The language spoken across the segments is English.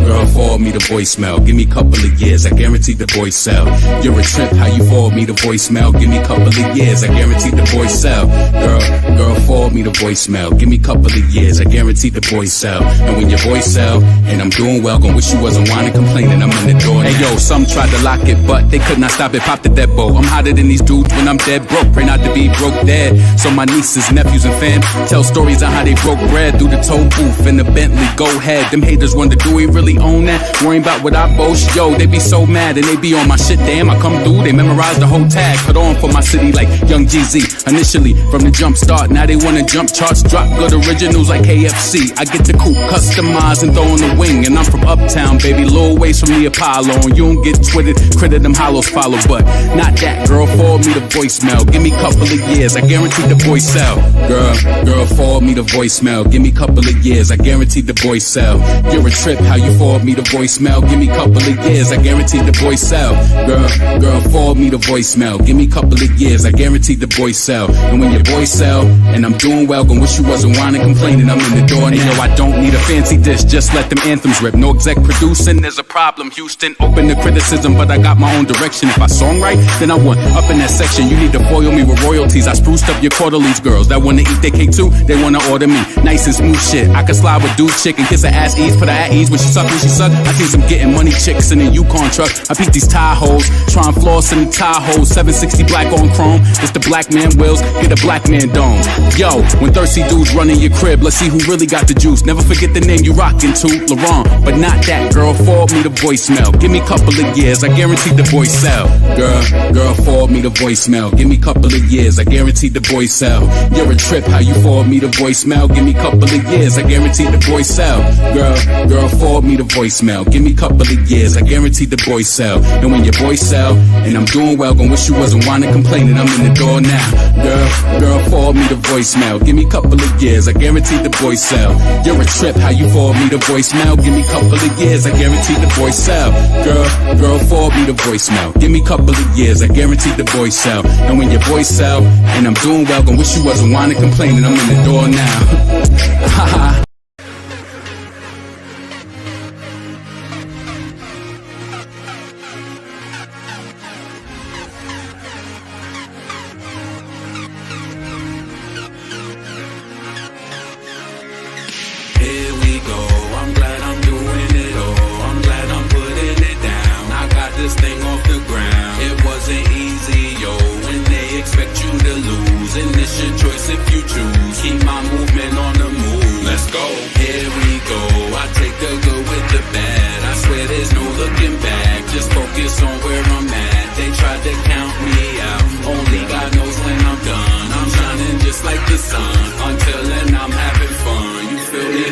girl, forward me the voicemail. Give me a couple of years, I guarantee the voice sell. You're a trip, how you forward me the voicemail? Give me a couple of years, I guarantee the voice sell. Girl, forward me the voicemail. Give me a couple of years, I guarantee the voice sell. And when your voice sell, and I'm doing well, gon' wish you wasn't whining, complaining, I'm in the door now. Hey yo, some tried to lock it, but they could not stop it, pop the dead bow. I'm hotter than these dudes when I'm dead broke. Pray not to be broke dead. So my nieces, nephews, and fam tell stories on how they broke bread through the toll booth in the Bentley. Go ahead, them haters wonder, do we really own that? Worrying about what I boast, yo, they be so mad and they be on my shit. Damn, I come through, they memorize the whole tag. Put on for my city like Young GZ. Initially, from the jump start, now they wanna jump charts, drop good originals like KFC. I get the coupe, customize and throw on the wing. And I'm from uptown, baby, little ways from the Apollo. And you don't get twitted, credit them hollows follow. But not that, girl, forward me the voicemail. Give me a couple of years, I guarantee the voice sell. Girl, forward me the voicemail. Give me a couple of years, I guarantee the voice sell. You're a trip, how you forward me the voicemail? Give me a couple of years, I guarantee the voice sell. Girl, forward me the voicemail. Give me a couple of years, I guarantee the voice sell. And when your voice sell, and I'm doing well, gon' wish you wasn't whining, complaining, I'm in the door now. Yo, I don't need a fancy dish, just let them anthems rip. No exec producing, there's a problem, Houston. Open to criticism, but I got my own direction. If I song right, then I want up in that section. You need to foil me with royalties. I spruced up your quarterlies, girls that wanna eat their cake too. They wanna order me, nice and smooth shit. I can slide with dude chick and kiss her ass ease, put her at ease when she suck. I see some getting money chicks in a Yukon truck. I peep these Tahoes, trying floss in the Tahoe. 760 black on chrome. It's the black man wheels, get a black man dome. Yo, when thirsty dudes run in your crib, let's see who really got the juice. Never forget the name you rockin' to, Laurent. But not that, girl, forward me the voicemail. Give me a couple of years, I guarantee the voice sell. Girl, forward me the voicemail. Give me a couple of years, I guarantee the voice sell. You're a trip, how you forward me the voicemail? Give me a couple of years, I guarantee the voice sell. Girl, forward me the voicemail. Give me a couple of years, I guarantee the voice sell. And when your voice sell, and I'm doing well, gon' wish you wasn't whining, complaining, I'm in the door now. Girl, forward me the voicemail. Give me a couple of years, I guarantee the voice sell. You're a trip, how you forward me the voicemail? Give me a couple of years, I guarantee the voice sell. Girl, forward me the voicemail. Give me a couple of years, I guarantee the voice sell. And when your voice sell, and I'm doing well, gon' wish you wasn't whining, complaining, I'm in the door now. Haha.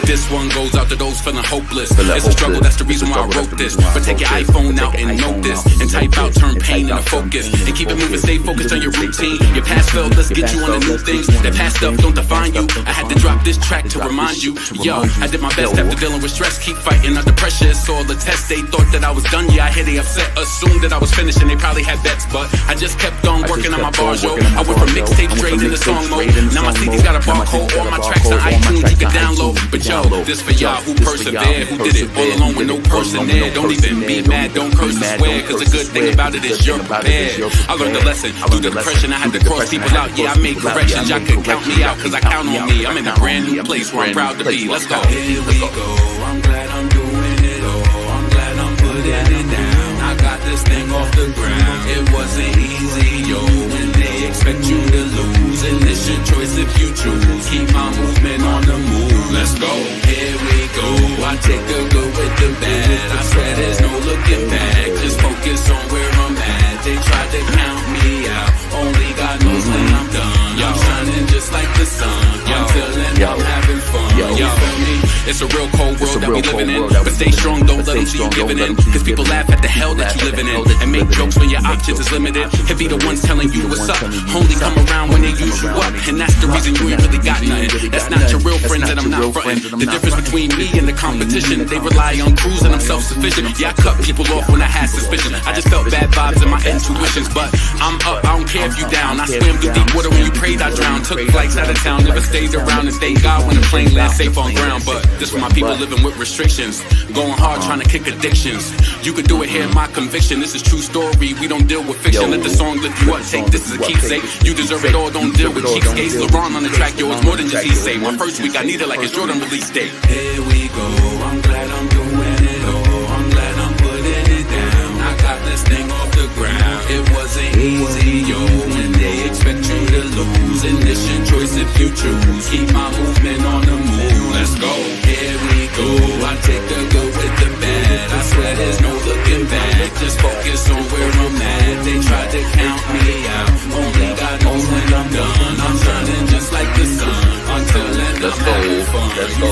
This one goes out to those feeling hopeless. It's a struggle, that's the reason why I wrote this. But take your iPhone out and note this, and type out, turn pain into focus, and keep it moving, stay focused on your routine. Your past failed, let's get you on the new things. That past stuff don't define you. I had to drop this track to remind you. Yo, I did my best after dealing with stress. Keep fighting under pressure, it's all the test. They thought that I was done, yeah, I hear they upset. Assumed that I was finished and they probably had bets, but I just kept on working on my bars, yo. I went from mixtape straight into song mode. Now my CD's got a barcode, all my tracks on iTunes you can download. But yo, this for y'all who persevere, who did it all alone with no person there. Don't even be mad, don't curse or swear, cause the good thing about it is you're prepared. I learned a lesson through the depression. I had to cross people out, yeah, I made corrections. Y'all couldn't count me out, cause I count on me. I'm in a brand new place where I'm proud to be. Let's go. Here we go, I'm glad I'm doing it all. I'm glad I'm putting it down. I got this thing off the ground. It wasn't easy, yo, when they expect you to lose. And it's your choice if you choose. Keep my movement on the move. Let's go. Here we go. I take the good with the bad. I swear there's no looking back. Just focus on where I'm at. They tried to count me out. Only God knows when I'm done. I'm shining just like the sun. Until then I'm having fun. You feel me? It's a real cold world that we living in. But stay strong, don't let them see you giving in. Cause people laugh at the hell that you living in. And make jokes when your options is limited. And be the ones telling you what's up. Only come around when they use you up. And that's the reason you ain't really got nothing. That's not your real friends and I'm not frontin'. The difference between me and the competition, they rely on crews and I'm self-sufficient. Yeah, I cut people off when I had suspicion. I just felt bad vibes in my intuitions, but I'm up, I don't care if you down. I swam through deep water when you prayed, I drowned. Took flights out of town, never stayed around, and thank God when the plane lands safe on ground. But this for my people living with restrictions, going hard trying to kick addictions. You could do it here, my conviction. This is true story, we don't deal with fiction. Let the song lift you up, take this as a keepsake. You deserve it all, don't deal with cheapskates. LeBron on the track, yo, it's more than just he say. My first week, I need it like it's Jordan release date. Here we go, I'm glad I'm doing it all. I'm glad I'm putting it down. I got this thing off the ground. It wasn't easy, yo, when they expect you to lose. And it's your choice if you choose. Keep my movement on the move, let's go. Here we go, I take the good with the bad. I swear there's no looking back. Just focus on where I'm at. They tried to count me out, only God knows when I'm done. I'm shining just like the sun until then I'm having fun. Let's go.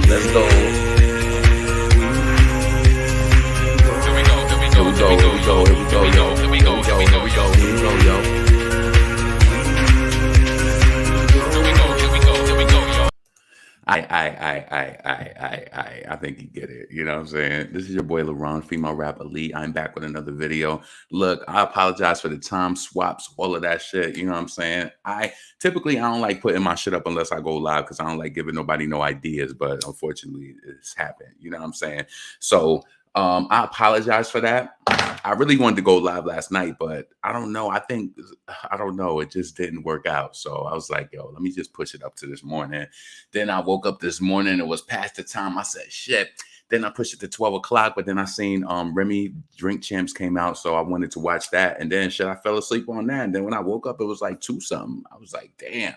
Let's go. I think you get it. You know what I'm saying? This is your boy LeBron, female rap elite. I'm back with another video. Look, I apologize for the time swaps, all of that shit. You know what I'm saying? Typically I don't like putting my shit up unless I go live because I don't like giving nobody no ideas. But unfortunately, it's happened. You know what I'm saying? So I apologize for that. I really wanted to go live last night, but I don't know. I don't know. It just didn't work out. So I was like, yo, let me just push it up to this morning. Then I woke up this morning. It was past the time. I said, shit. Then I pushed it to 12 o'clock, but then I seen Remy Drink Champs came out. So I wanted to watch that. And then shit, I fell asleep on that. And then when I woke up, it was like 2 something. I was like, damn.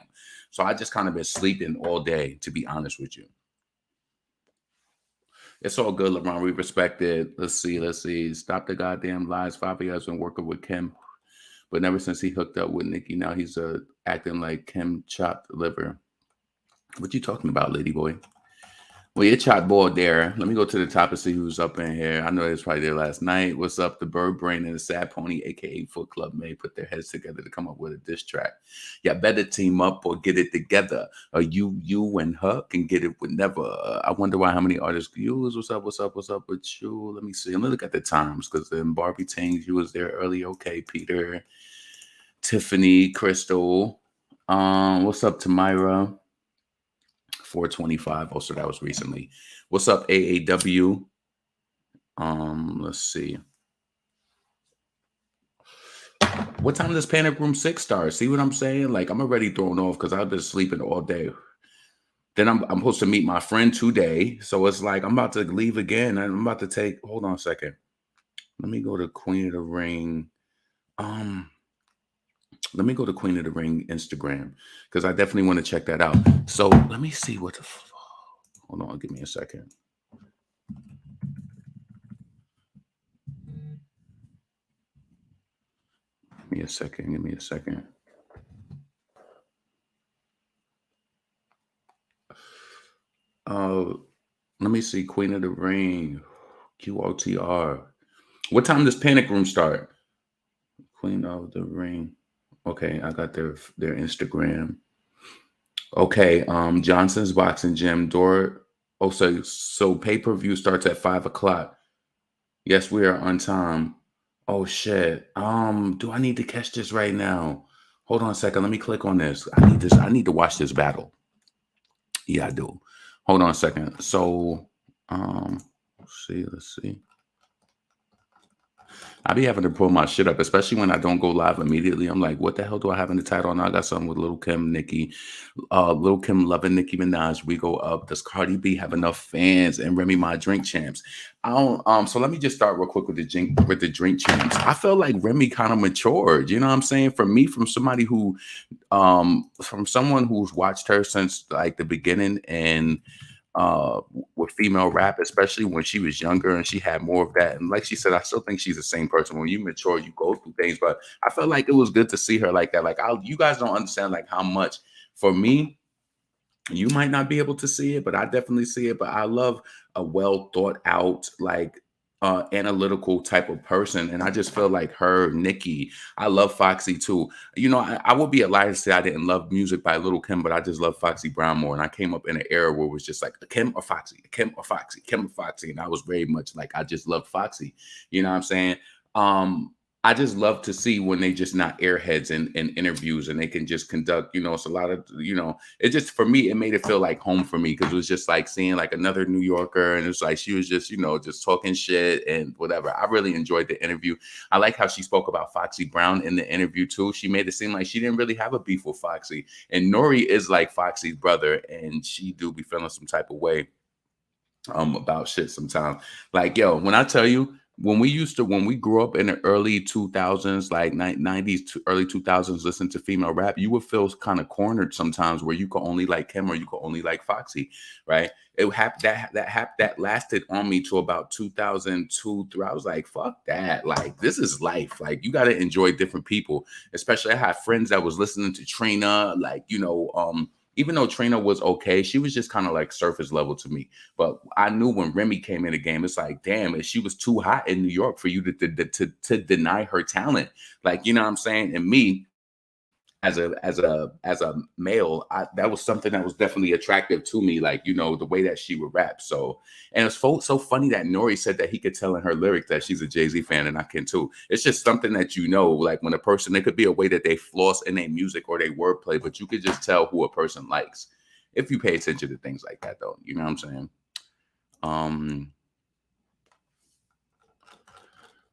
So I just kind of been sleeping all day, to be honest with you. It's all good, LeBron. We respect it. Let's see. Stop the goddamn lies. Fabi has been working with Kim, but ever since he hooked up with Nicki, now he's acting like Kim chopped liver. What you talking about, lady boy? Well, you're chopped boiled there. Let me go to the top and see who's up in here. I know it was probably there last night. What's up? The Bird Brain and the Sad Pony, a.k.a. Foot Club, may put their heads together to come up with a diss track. Yeah, better team up or get it together. You and her can get it whenever. I wonder why how many artists use. What's up with you? Let me see. Let me look at the times because then Barbie Tings, you was there early. Okay, Peter, Tiffany, Crystal. What's up, Tamira? 425. Also, that was recently. What's up, AAW? Let's see. What time does Panic Room 6 start? See what I'm saying? Like, I'm already thrown off because I've been sleeping all day. Then I'm supposed to meet my friend today. So it's like I'm about to leave again. I'm about to take. Hold on a second. Let me go to Queen of the Ring. Let me go to Queen of the Ring Instagram because I definitely want to check that out. So let me see what the hold on, give me a second. Give me a second. Let me see. Queen of the Ring. QOTR. What time does Panic Room start? Queen of the Ring. Okay, I got their Instagram. Okay, Johnson's Boxing Gym door. Oh, so pay-per-view starts at 5 o'clock. Yes, we are on time. Oh shit. Do I need to catch this right now? Hold on a second. Let me click on this. I need this. I need to watch this battle. Yeah, I do. Hold on a second. So, let's see. I be having to pull my shit up, especially when I don't go live immediately. I'm like, what the hell do I have in the title? And I got something with Lil' Kim, Nicki. Lil' Kim loving Nicki Minaj. We go up. Does Cardi B have enough fans? And Remy my Drink Champs. I don't. So let me just start real quick with the Drink Champs. I felt like Remy kind of matured. You know what I'm saying? For me, from somebody who, from someone who's watched her since like the beginning and. With female rap, especially when she was younger and she had more of that. And like she said, I still think she's the same person. When you mature, you go through things. But I felt like it was good to see her like that. Like, you guys don't understand like how much for me. You might not be able to see it, but I definitely see it. But I love a well thought out, like analytical type of person. And I just feel like her, Nicki, I love Foxy too. You know, I would be a liar to say I didn't love music by Little Kim, but I just love Foxy Brown more. And I came up in an era where it was just like Kim or Foxy, Kim or Foxy, Kim or Foxy. And I was very much like, I just loved Foxy. You know what I'm saying? I just love to see when they just not airheads in interviews and they can just conduct, you know, it's a lot of, you know, it just, for me, it made it feel like home for me because it was just like seeing like another New Yorker and it's like she was just, you know, just talking shit and whatever. I really enjoyed the interview. I like how she spoke about Foxy Brown in the interview too. She made it seem like she didn't really have a beef with Foxy. And Nori is like Foxy's brother and she do be feeling some type of way about shit sometimes. Like, yo, when I tell you, when we grew up in the early 2000s, like 90s to early 2000s, listen to female rap, you would feel kind of cornered sometimes where you could only like Kim or you could only like Foxy, right? It happened that lasted on me to about 2002 through. I was like, fuck that. Like, this is life. Like, you got to enjoy different people. Especially I had friends that was listening to Trina, like, you know, even though Trina was okay, she was just kind of like surface level to me. But I knew when Remy came in the game, it's like, damn, if she was too hot in New York for you to deny her talent. Like, you know what I'm saying? And me, as a male, that was something that was definitely attractive to me, like, you know, the way that she would rap. So, and it's so funny that Nori said that he could tell in her lyrics that she's a Jay-Z fan, and I can too. It's just something that, you know, like when a person, it could be a way that they floss in their music or their wordplay, but you could just tell who a person likes if you pay attention to things like that, though. You know what I'm saying? um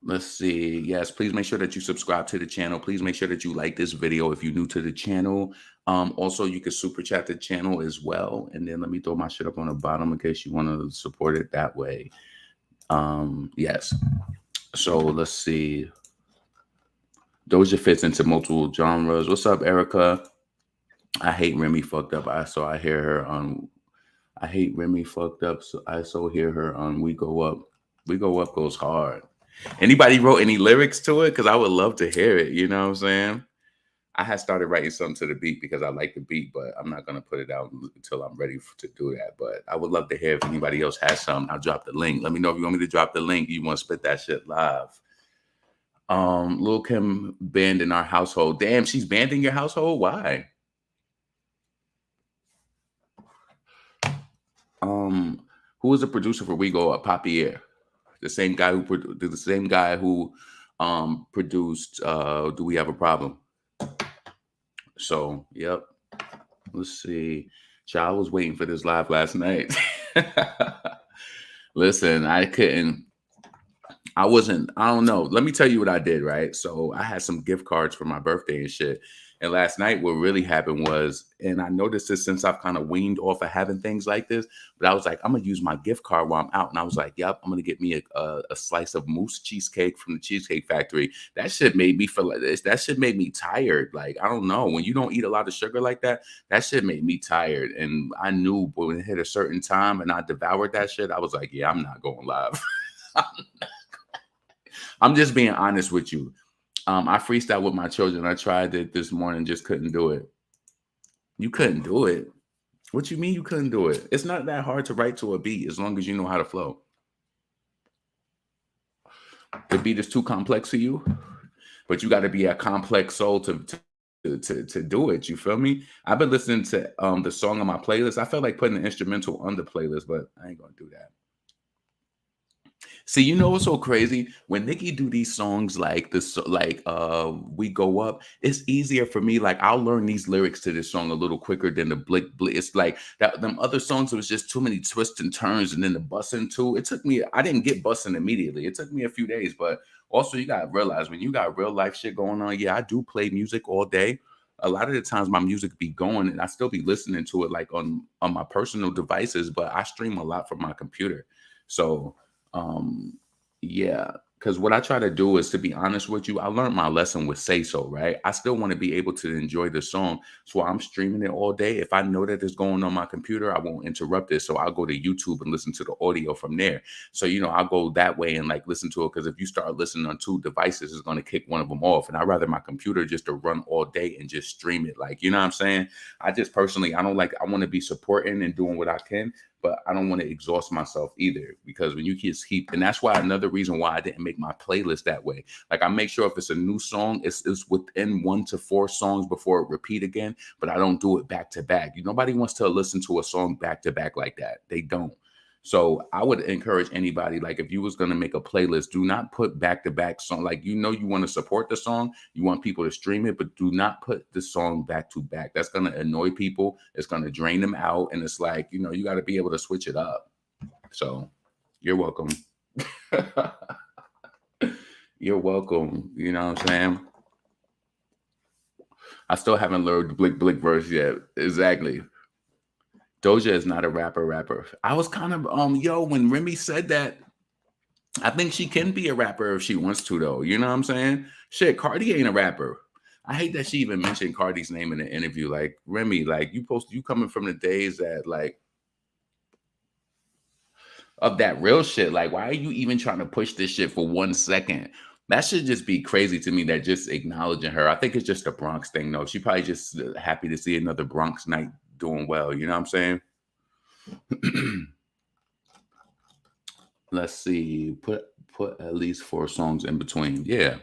Let's see. Yes, please make sure that you subscribe to the channel. Please make sure that you like this video if you're new to the channel. Also, you can super chat the channel as well. And then let me throw my shit up on the bottom in case you want to support it that way. Yes. So let's see. Doja fits into multiple genres. What's up, Erica? I hate Remy fucked up. I hear her on. I hate Remy fucked up. So I hear her on We Go Up. We Go Up goes hard. Anybody wrote any lyrics to it? Because I would love to hear it. You know what I'm saying? I had started writing something to the beat because I like the beat, but I'm not going to put it out until I'm ready to do that. But I would love to hear if anybody else has something. I'll drop the link. Let me know if you want me to drop the link. You want to spit that shit live. Lil Kim banned in our household. Damn, she's banned in your household? Why? Who was the producer for We Go Up? Papier. The same guy who produced Do We Have a Problem? So, yep. Let's see. Child was waiting for this live last night. Listen, I don't know. Let me tell you what I did, right? So I had some gift cards for my birthday and shit. And last night, what really happened was, and I noticed this since I've kind of weaned off of having things like this, but I was like, I'm going to use my gift card while I'm out. And I was like, yep, I'm going to get me a slice of mousse cheesecake from the Cheesecake Factory. That shit made me feel like this. That shit made me tired. Like, I don't know. When you don't eat a lot of sugar like that, that shit made me tired. And I knew when it hit a certain time and I devoured that shit, I was like, yeah, I'm not going live. I'm just being honest with you. I freestyle with my children. I tried it this morning, just couldn't do it. You couldn't do it? What you mean you couldn't do it? It's not that hard to write to a beat as long as you know how to flow. The beat is too complex for you, but you got to be a complex soul to do it. You feel me? I've been listening to the song on my playlist. I felt like putting an instrumental on the playlist, but I ain't gonna do that. See, you know what's so crazy? When Nicki do these songs like this, like We Go Up, it's easier for me. Like I'll learn these lyrics to this song a little quicker than the Blick Blick. It's like that them other songs, it was just too many twists and turns, and then the bussing too. It took me, I didn't get bussing immediately. It took me a few days, but also you gotta realize when you got real life shit going on, yeah, I do play music all day. A lot of the times my music be going and I still be listening to it like on my personal devices, but I stream a lot from my computer. So yeah, because what I try to do is, to be honest with you, I learned my lesson with Say So, right? I still want to be able to enjoy the song. So I'm streaming it all day. If I know that it's going on my computer, I won't interrupt it. So I'll go to YouTube and listen to the audio from there. So, I'll go that way and like listen to it. Because if you start listening on two devices, it's going to kick one of them off. And I'd rather my computer just to run all day and just stream it. Like, you know what I'm saying? I just personally, I don't like, I want to be supporting and doing what I can, but I don't want to exhaust myself either, because when you just keep, and that's why another reason why I didn't make my playlist that way. Like, I make sure if it's a new song, it's within 1 to 4 songs before it repeat again, but I don't do it back to back. Nobody wants to listen to a song back to back like that. They don't. So I would encourage anybody, like if you was going to make a playlist, do not put back-to-back song. Like, you want to support the song, you want people to stream it, but do not put the song back to back. That's going to annoy people. It's going to drain them out. And it's like, you got to be able to switch it up. So you're welcome. You're welcome. You know what I'm saying? I still haven't learned the Blick Blick verse yet. Exactly. Doja is not a rapper. I was kind of when Remy said that, I think she can be a rapper if she wants to, though. You know what I'm saying? Shit, Cardi ain't a rapper. I hate that she even mentioned Cardi's name in the interview. Like, Remy, like you coming from the days that like of that real shit. Like, why are you even trying to push this shit for 1 second? That should just be crazy to me, that just acknowledging her. I think it's just a Bronx thing, though. She probably just happy to see another Bronx night doing well. You know what I'm saying? Let's see. Put at least 4 songs in between. Yeah.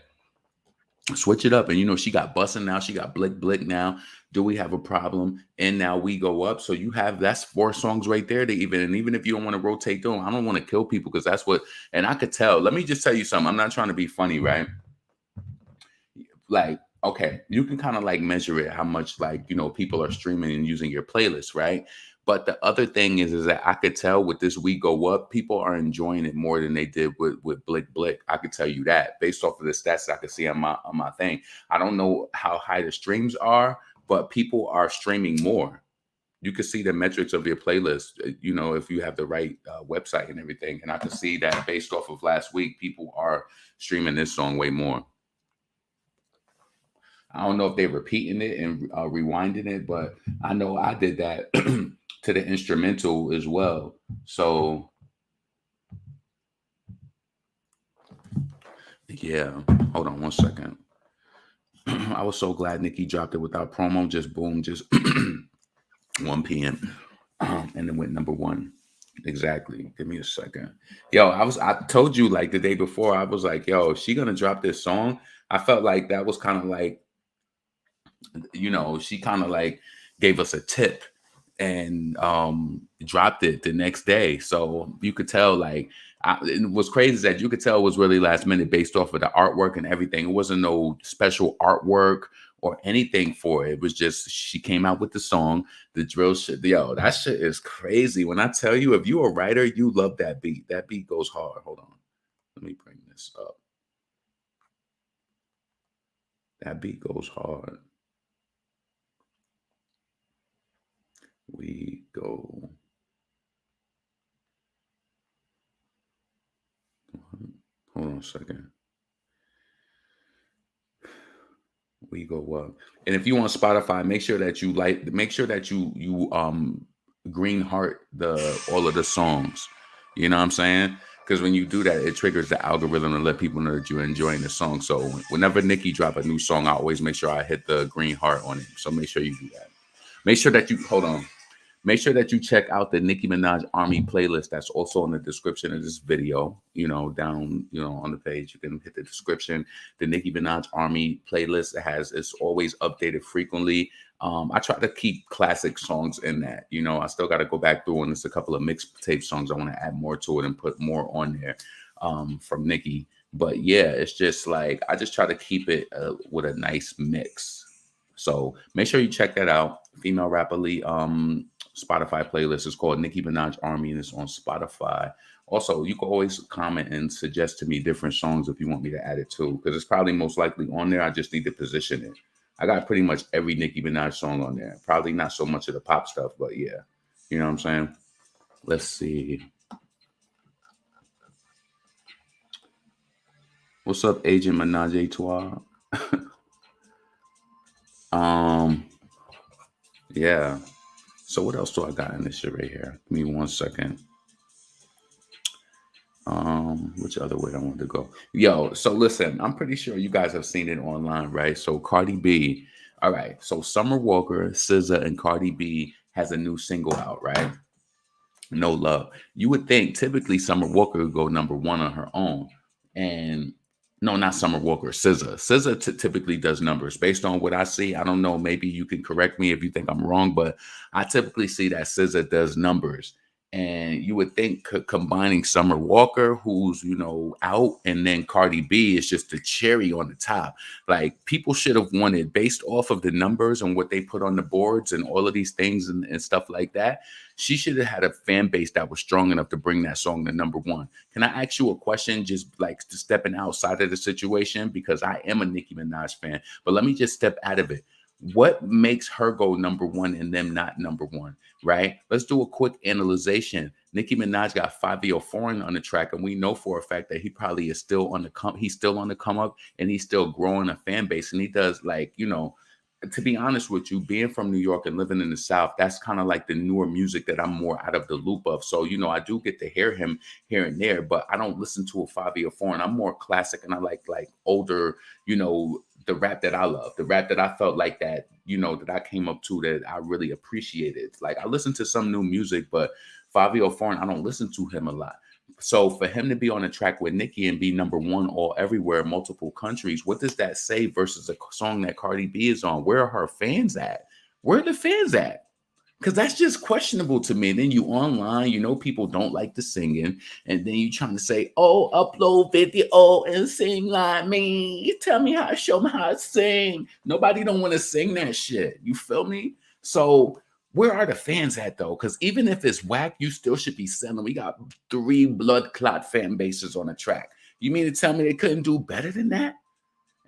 Switch it up. And she got Bussin' now. She got Blick Blick now. Do We Have a Problem? And Now We Go Up. So that's 4 songs right there to even if you don't want to rotate them, I don't want to kill people, because that's what, and I could tell. Let me just tell you something. I'm not trying to be funny, right? Like, okay, you can kind of like measure it, how much like, people are streaming and using your playlist, right? But the other thing is that I could tell with this We Go Up, people are enjoying it more than they did with Blick Blick. I could tell you that based off of the stats I could see on my thing. I don't know how high the streams are, but people are streaming more. You can see the metrics of your playlist, if you have the right website and everything. And I can see that based off of last week, people are streaming this song way more. I don't know if they're repeating it and rewinding it, but I know I did that to the instrumental as well. So, yeah, hold on 1 second. I was so glad Nicki dropped it without promo. Just boom, just 1 p.m. And then went number 1. Exactly. Give me a second. Yo, I told you like the day before, I was like, yo, is she gonna drop this song? I felt like that was kind of like, she kind of like gave us a tip and dropped it the next day. So you could tell, like, it was crazy that you could tell it was really last minute based off of the artwork and everything. It wasn't no special artwork or anything for it. It was just, she came out with the song, the drill shit. Yo, that shit is crazy. When I tell you, if you're a writer, you love that beat. That beat goes hard. Hold on. Let me bring this up. That beat goes hard. We go. Hold on a second. We go up. And if you on Spotify, make sure that you green heart all of the songs. You know what I'm saying? Because when you do that, it triggers the algorithm to let people know that you're enjoying the song. So whenever Nicki drop a new song, I always make sure I hit the green heart on it. So make sure you do that. Make sure that Make sure that you check out the Nicki Minaj Army playlist. That's also in the description of this video, down, on the page. You can hit the description. The Nicki Minaj Army playlist it's always updated frequently. I try to keep classic songs in that. I still got to go back through, and there's a couple of mixtape songs I want to add more to it and put more on there from Nicki. But yeah, it's just like, I just try to keep it with a nice mix. So make sure you check that out. Female Rapper Lee Spotify playlist is called Nicki Minaj Army, and it's on Spotify. Also, you can always comment and suggest to me different songs if you want me to add it too, because it's probably most likely on there. I just need to position it. I got pretty much every Nicki Minaj song on there. Probably not so much of the pop stuff, but yeah. You know what I'm saying? Let's see. What's up, Agent Menage a Trois? um, yeah. So what else do I got in this shit right here? Give me 1 second. Which other way I want to go? Yo, so listen, I'm pretty sure you guys have seen it online, right? So Cardi B, all right. So Summer Walker, SZA, and Cardi B has a new single out, right? No Love. You would think typically Summer Walker would go number one on her own, and no, not Summer Walker, SZA. SZA typically does numbers based on what I see. I don't know. Maybe you can correct me if you think I'm wrong, but I typically see that SZA does numbers. And you would think combining Summer Walker, who's out, and then Cardi B is just the cherry on the top. Like people should have wanted based off of the numbers and what they put on the boards and all of these things and stuff like that. She should have had a fan base that was strong enough to bring that song to number one. Can I ask you a question, just like stepping outside of the situation? Because I am a Nicki Minaj fan, but let me just step out of it. What makes her go number one and them not number one, right? Let's do a quick analyzation. Nicki Minaj got Fabio Foreign on the track, and we know for a fact that he probably is still on the he's still on the come up, and he's still growing a fan base, and he does to be honest with you, being from New York and living in the South, that's kind of like the newer music that I'm more out of the loop of. So, I do get to hear him here and there, but I don't listen to a Fabio Foreign. I'm more classic, and I like older, the rap that I love, the rap that I felt like that, that I came up to that I really appreciated. Like I listen to some new music, but Fabio Foreign, I don't listen to him a lot. So for him to be on a track with Nicki and be number one all everywhere, multiple countries, what does that say versus a song that Cardi B is on? Where are her fans at? Where are the fans at? Because that's just questionable to me. And then you online, people don't like the singing, and then you trying to say, "Oh, upload video and sing like me. Tell me how to show me how to sing." Nobody don't want to sing that shit. You feel me? So where are the fans at though? Because even if it's whack, you still should be selling. We got 3 blood clot fan bases on the track. You mean to tell me they couldn't do better than that?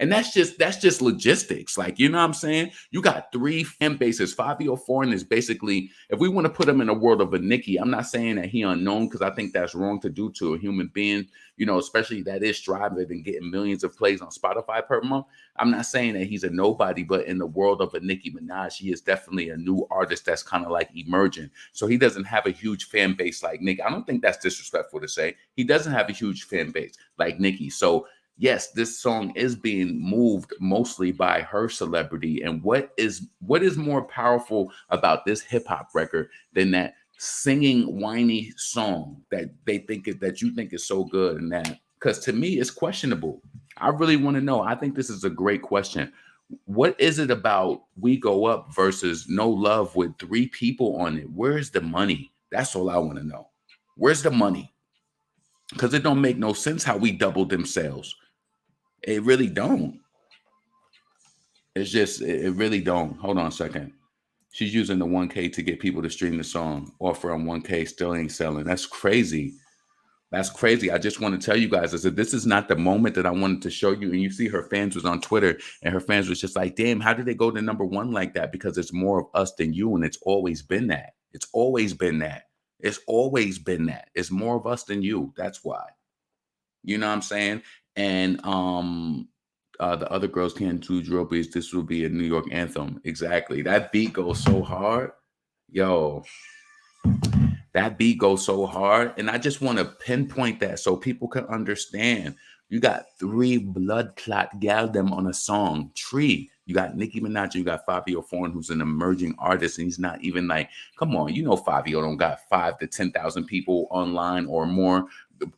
And that's just logistics. Like, you know what I'm saying? You got 3 fan bases. Fabio Foreign is basically, if we want to put him in the world of a Nicki, I'm not saying that he unknown, because I think that's wrong to do to a human being, especially that is striving and getting millions of plays on Spotify per month. I'm not saying that he's a nobody, but in the world of a Nicki Minaj, he is definitely a new artist that's kind of like emerging. So he doesn't have a huge fan base like Nicki. I don't think that's disrespectful to say. He doesn't have a huge fan base like Nicki. So yes, this song is being moved mostly by her celebrity. And what is more powerful about this hip hop record than that singing whiny song that that you think is so good? And that, because to me it's questionable. I really want to know. I think this is a great question. What is it about We Go Up versus No Love with 3 people on it? Where's the money? That's all I want to know. Where's the money? Because it don't make no sense how we doubled them sales. It really don't. It's just, it really don't. Hold on a second. She's using the 1K to get people to stream the song. Offer on 1K, still ain't selling. That's crazy. That's crazy. I just want to tell you guys, I said, this is not the moment that I wanted to show you. And you see her fans was on Twitter, and her fans was just like, damn, how did they go to number one like that? Because it's more of us than you. And it's always been that. It's always been that. It's always been that. It's more of us than you. That's why. You know what I'm saying? And the other girls can't do drill beats. This will be a New York anthem. Exactly. That beat goes so hard. Yo, that beat goes so hard. And I just want to pinpoint that so people can understand. You got 3 blood clot gal them on a song. 3. You got Nicki Minaj, you got Fabio Foreign, who's an emerging artist, and he's not even like, come on, Fabio don't got 5 to 10,000 people online or more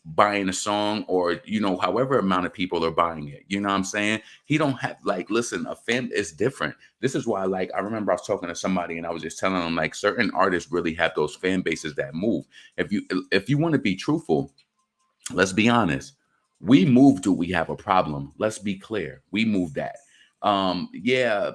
buying a song, or however amount of people are buying it. You know what I'm saying? He don't have, like, listen, a fan is different. This is why, like, I remember I was talking to somebody and I was just telling them, like, certain artists really have those fan bases that move. If you want to be truthful, let's be honest. We move. Do we have a problem? Let's be clear. We move that. Yeah,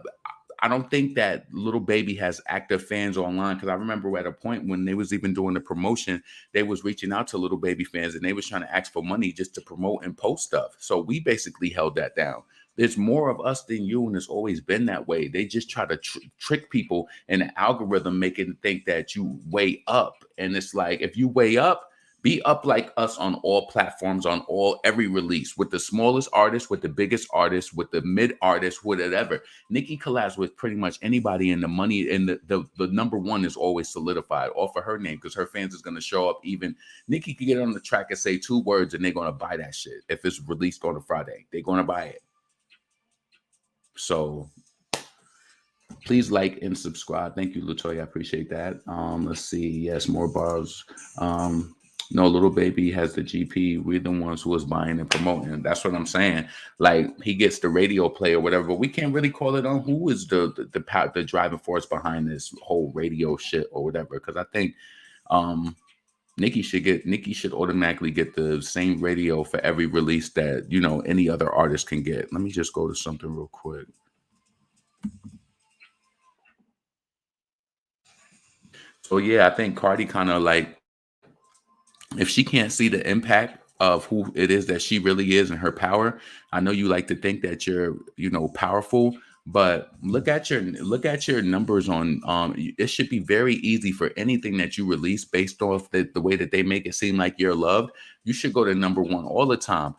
I don't think that Little Baby has active fans online, because I remember at a point when they was even doing the promotion, they was reaching out to Little Baby fans and they was trying to ask for money just to promote and post stuff. So we basically held that down. There's more of us than you, and it's always been that way. They just try to trick people in the algorithm, making think that you weigh up. And it's like, if you weigh up, Be up like us on all platforms, on every release, with the smallest artists, with the biggest artists, with the mid artists, whatever. Nicki collabs with pretty much anybody, and the money and the number one is always solidified off of her name because her fans is gonna show up. Even Nicki can get on the track and say 2 words, and they're gonna buy that shit. If it's released on a Friday, they're gonna buy it. So please like and subscribe. Thank you, Latoya. I appreciate that. Let's see. Yes, more bars. No, little baby has the GP. We're the ones who is buying and promoting. That's what I'm saying. Like he gets the radio play or whatever, but we can't really call it on who is the driving force behind this whole radio shit or whatever. Because I think Nicki should automatically get the same radio for every release that any other artist can get. Let me just go to something real quick. So yeah, I think Cardi kind of like, if she can't see the impact of who it is that she really is and her power. I know you like to think that you're powerful, but look at your numbers on it should be very easy for anything that you release based off the way that they make it seem like you're loved. You should go to number one all the time.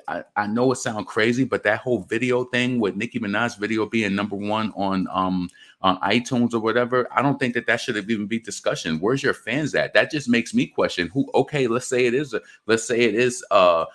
I know it sounds crazy, but that whole video thing with Nicki Minaj video being number one on iTunes or whatever, I don't think that should have even be discussion. Where's your fans at? That just makes me question who. Okay, let's say it is a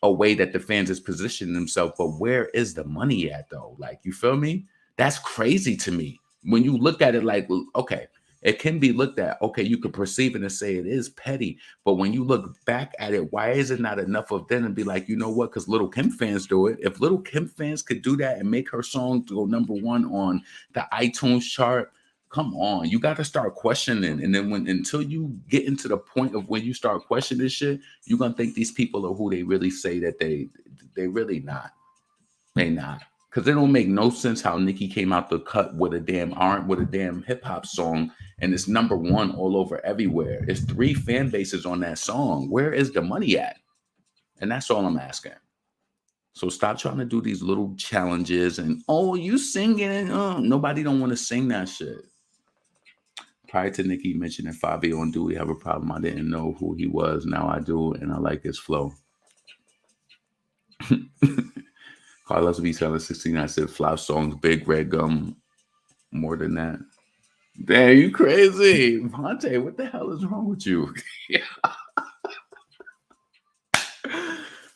way that the fans is positioning themselves, but where is the money at though? Like, you feel me? That's crazy to me. When you look at it, like, okay, it can be looked at, okay, you could perceive it and say it is petty, but when you look back at it, why is it not enough of them and be like, you know what? Because Little Kim fans do it. If Little Kim fans could do that and make her song go number one on the iTunes chart, come on, you got to start questioning. And then until you get into the point of when you start questioning this shit, you're gonna think these people are who they really say that they really not. They not. Because it don't make no sense how Nicki came out the cut with a damn hip hop song and it's number one all over everywhere. It's 3 fan bases on that song. Where is the money at? And that's all I'm asking. So stop trying to do these little challenges and you singing. Nobody don't want to sing that shit. Prior to Nicki mentioning Fabio and Dewey have a problem, I didn't know who he was. Now I do, and I like his flow. Carlos B. 769 said flop songs, Big Red Gum, more than that. Damn, you crazy. Vontae, what the hell is wrong with you?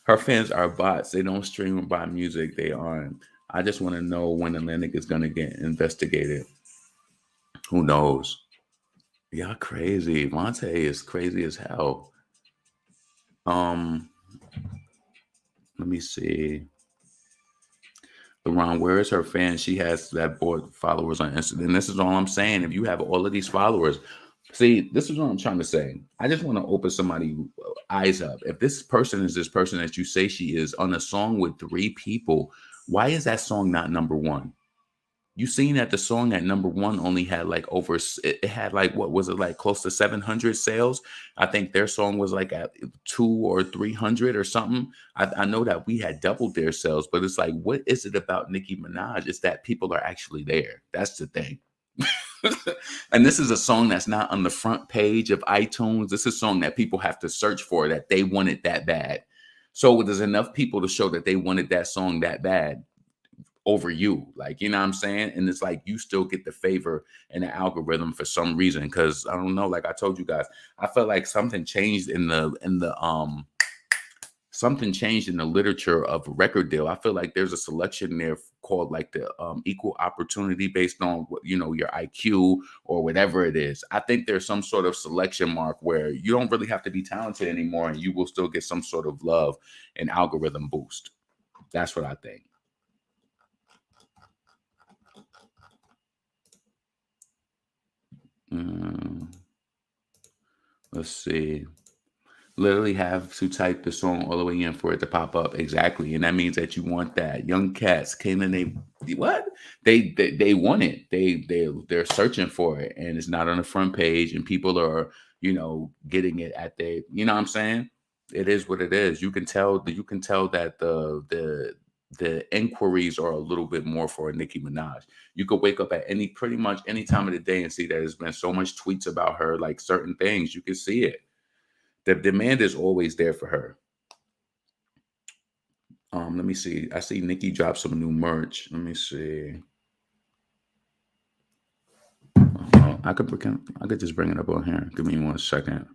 Her fans are bots. They don't stream or buy music. They aren't. I just want to know when Atlantic is going to get investigated. Who knows? Y'all crazy. Vontae is crazy as hell. Let me see. LeBron, where is her fan? She has that board followers on Instagram. And this is all I'm saying. If you have all of these followers, see, this is what I'm trying to say. I just want to open somebody's eyes up. If this person is this person that you say she is on a song with 3 people, why is that song not number one? You seen that the song at number one only had like it had like, what was it, like close to 700 sales? I think their song was like at 200 or 300 or something. I know that we had doubled their sales, but it's like, what is it about Nicki Minaj? It's that people are actually there. That's the thing. And this is a song that's not on the front page of iTunes. This is a song that people have to search for, that they want it that bad. So there's enough people to show that they wanted that song that bad over you, like, you know what I'm saying? And it's like you still get the favor in the algorithm for some reason. Because I don't know, like I told you guys, I felt like something changed in the literature of record deal. I feel like there's a selection there called like the equal opportunity based on your IQ or whatever it is. I think there's some sort of selection mark where you don't really have to be talented anymore, and you will still get some sort of love and algorithm boost. That's what I think. Let's see. Literally have to type the song all the way in for it to pop up. Exactly. And that means that you want that. Young Cats came in, they want it. They're searching for it, and it's not on the front page, and people are, getting it at you know what I'm saying? It is what it is. You can tell that the inquiries are a little bit more for a Nicki Minaj. You could wake up at pretty much any time of the day and see that there's been so much tweets about her, like certain things. You can see it. The demand is always there for her. Let me see. I see Nicki dropped some new merch. Let me see. I could just bring it up on here. Give me 1 second.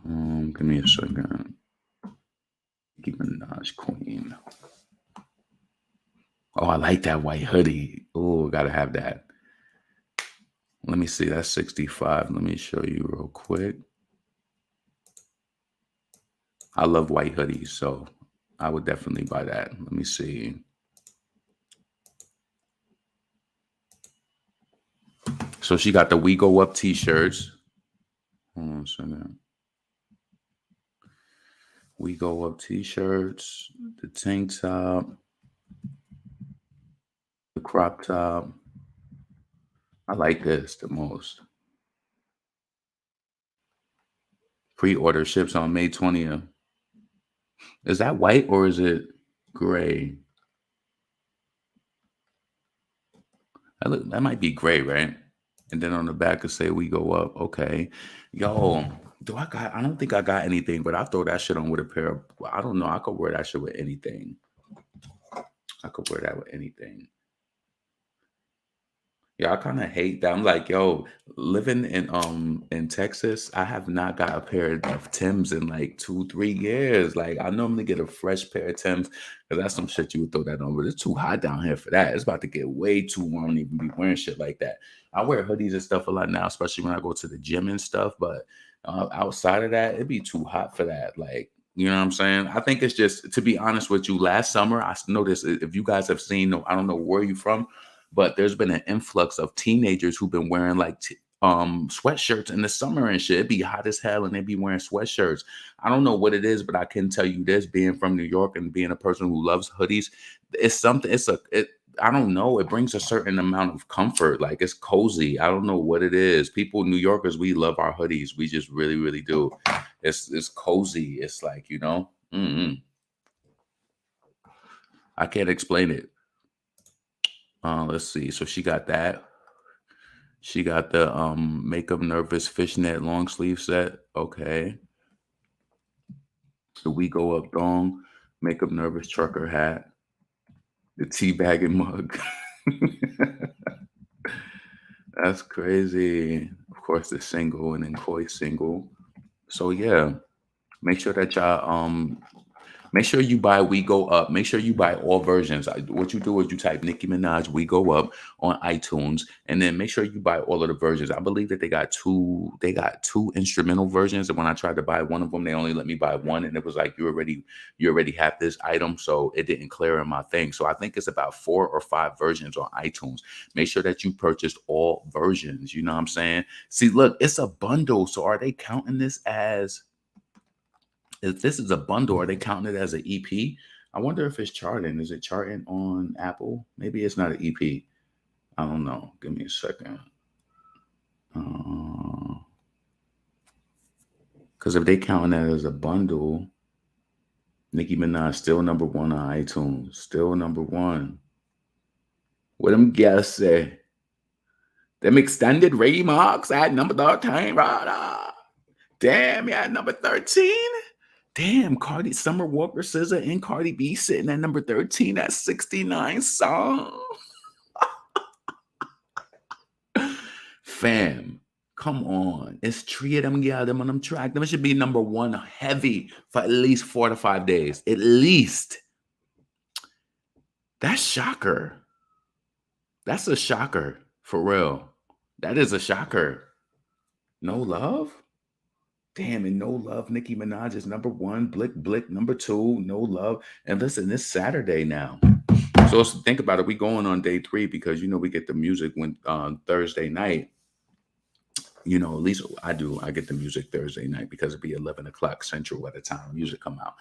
Give me a second. Nicki Minaj Queen. Oh, I like that white hoodie. Oh, gotta have that. Let me see. That's 65. Let me show you real quick. I love white hoodies, so I would definitely buy that. Let me see. So she got the We Go Up t-shirts. Hold on a second. We Go Up t-shirts, the tank top, the crop top. I like this the most. Pre-order ships on May 20th. Is that white or is it gray? That might be gray, right? And then on the back it say We Go Up. Okay. Yo, I don't think I got anything, but I'll throw that shit on with a pair of, I don't know. I could wear that shit with anything. I could wear that with anything. Yeah, I kind of hate that. I'm like, yo, living in Texas, I have not got a pair of Timbs in like 2-3 years. Like I normally get a fresh pair of Timbs because that's some shit you would throw that on, but it's too hot down here for that. It's about to get way too warm to even be wearing shit like that. I wear hoodies and stuff a lot now, especially when I go to the gym and stuff. But outside of that, it'd be too hot for that. Like, you know what I'm saying? I think it's just, to be honest with you, last summer, I noticed, if you guys have seen, I don't know where you from, but there's been an influx of teenagers who've been wearing like sweatshirts in the summer and shit. It'd be hot as hell and they'd be wearing sweatshirts. I don't know what it is, but I can tell you this, being from New York and being a person who loves hoodies, it's something, I don't know, it brings a certain amount of comfort. Like it's cozy. I don't know what it is. People, New Yorkers, we love our hoodies. We just really, really do. It's cozy. It's like, I can't explain it. Let's see. So she got that. She got the Makeup Nervous fishnet long sleeve set. Okay. The We Go Up thong, Makeup Nervous trucker hat, the tea bagging mug. That's crazy. Of course, the single and then Koi single. So yeah, make sure that y'all make sure you buy We Go Up. Make sure you buy all versions. What you do is you type Nicki Minaj We Go Up on iTunes, and then make sure you buy all of the versions. I believe that they got two instrumental versions. And when I tried to buy one of them, they only let me buy one, and it was like you already have this item, so it didn't clear in my thing. So I think it's about 4 or 5 versions on iTunes. Make sure that you purchased all versions. You know what I'm saying? See, look, it's a bundle. So are they counting this as? If this is a bundle, are they counting it as an EP? I wonder if it's charting. Is it charting on Apple? Maybe it's not an EP. I don't know. Give me a second. Because if they counting that as a bundle, Nicki Minaj still number 1 on iTunes. Still number 1. What them guys say? Them extended remarks at number 13, right? Damn, yeah, number 13. Damn, Summer Walker SZA and Cardi B sitting at number 13 at 69 songs. Fam, come on. It's 3 of them, yeah, them on them track. Them should be number 1 heavy for at least 4 to 5 days. At least. That's shocker. That's a shocker. For real. That is a shocker. No love? Damn, and No Love, Nicki Minaj is number 1. Blick Blick number 2. No Love. And listen, it's Saturday now. So think about it. We going on day 3 because we get the music when Thursday night. At least I do. I get the music Thursday night because it'd be 11 o'clock Central by the time music come out.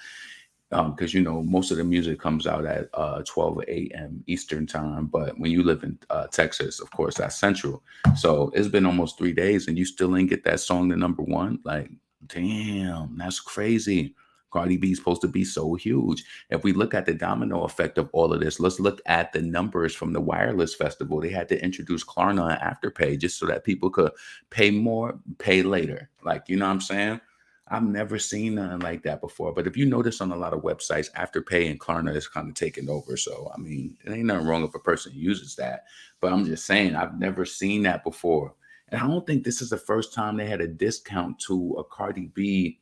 Because most of the music comes out at 12 a.m. Eastern time, but when you live in Texas, of course, that's Central. So it's been almost 3 days, and you still ain't get that song to number 1. Like, damn, that's crazy. Cardi B is supposed to be so huge. If we look at the domino effect of all of this, let's look at the numbers from the Wireless Festival. They had to introduce Klarna and Afterpay just so that people could pay more, pay later. Like, you know what I'm saying? I've never seen nothing like that before. But if you notice on a lot of websites, Afterpay and Klarna is kind of taking over. So, I mean, it ain't nothing wrong if a person uses that. But I'm just saying, I've never seen that before. And I don't think this is the first time they had a discount to a Cardi B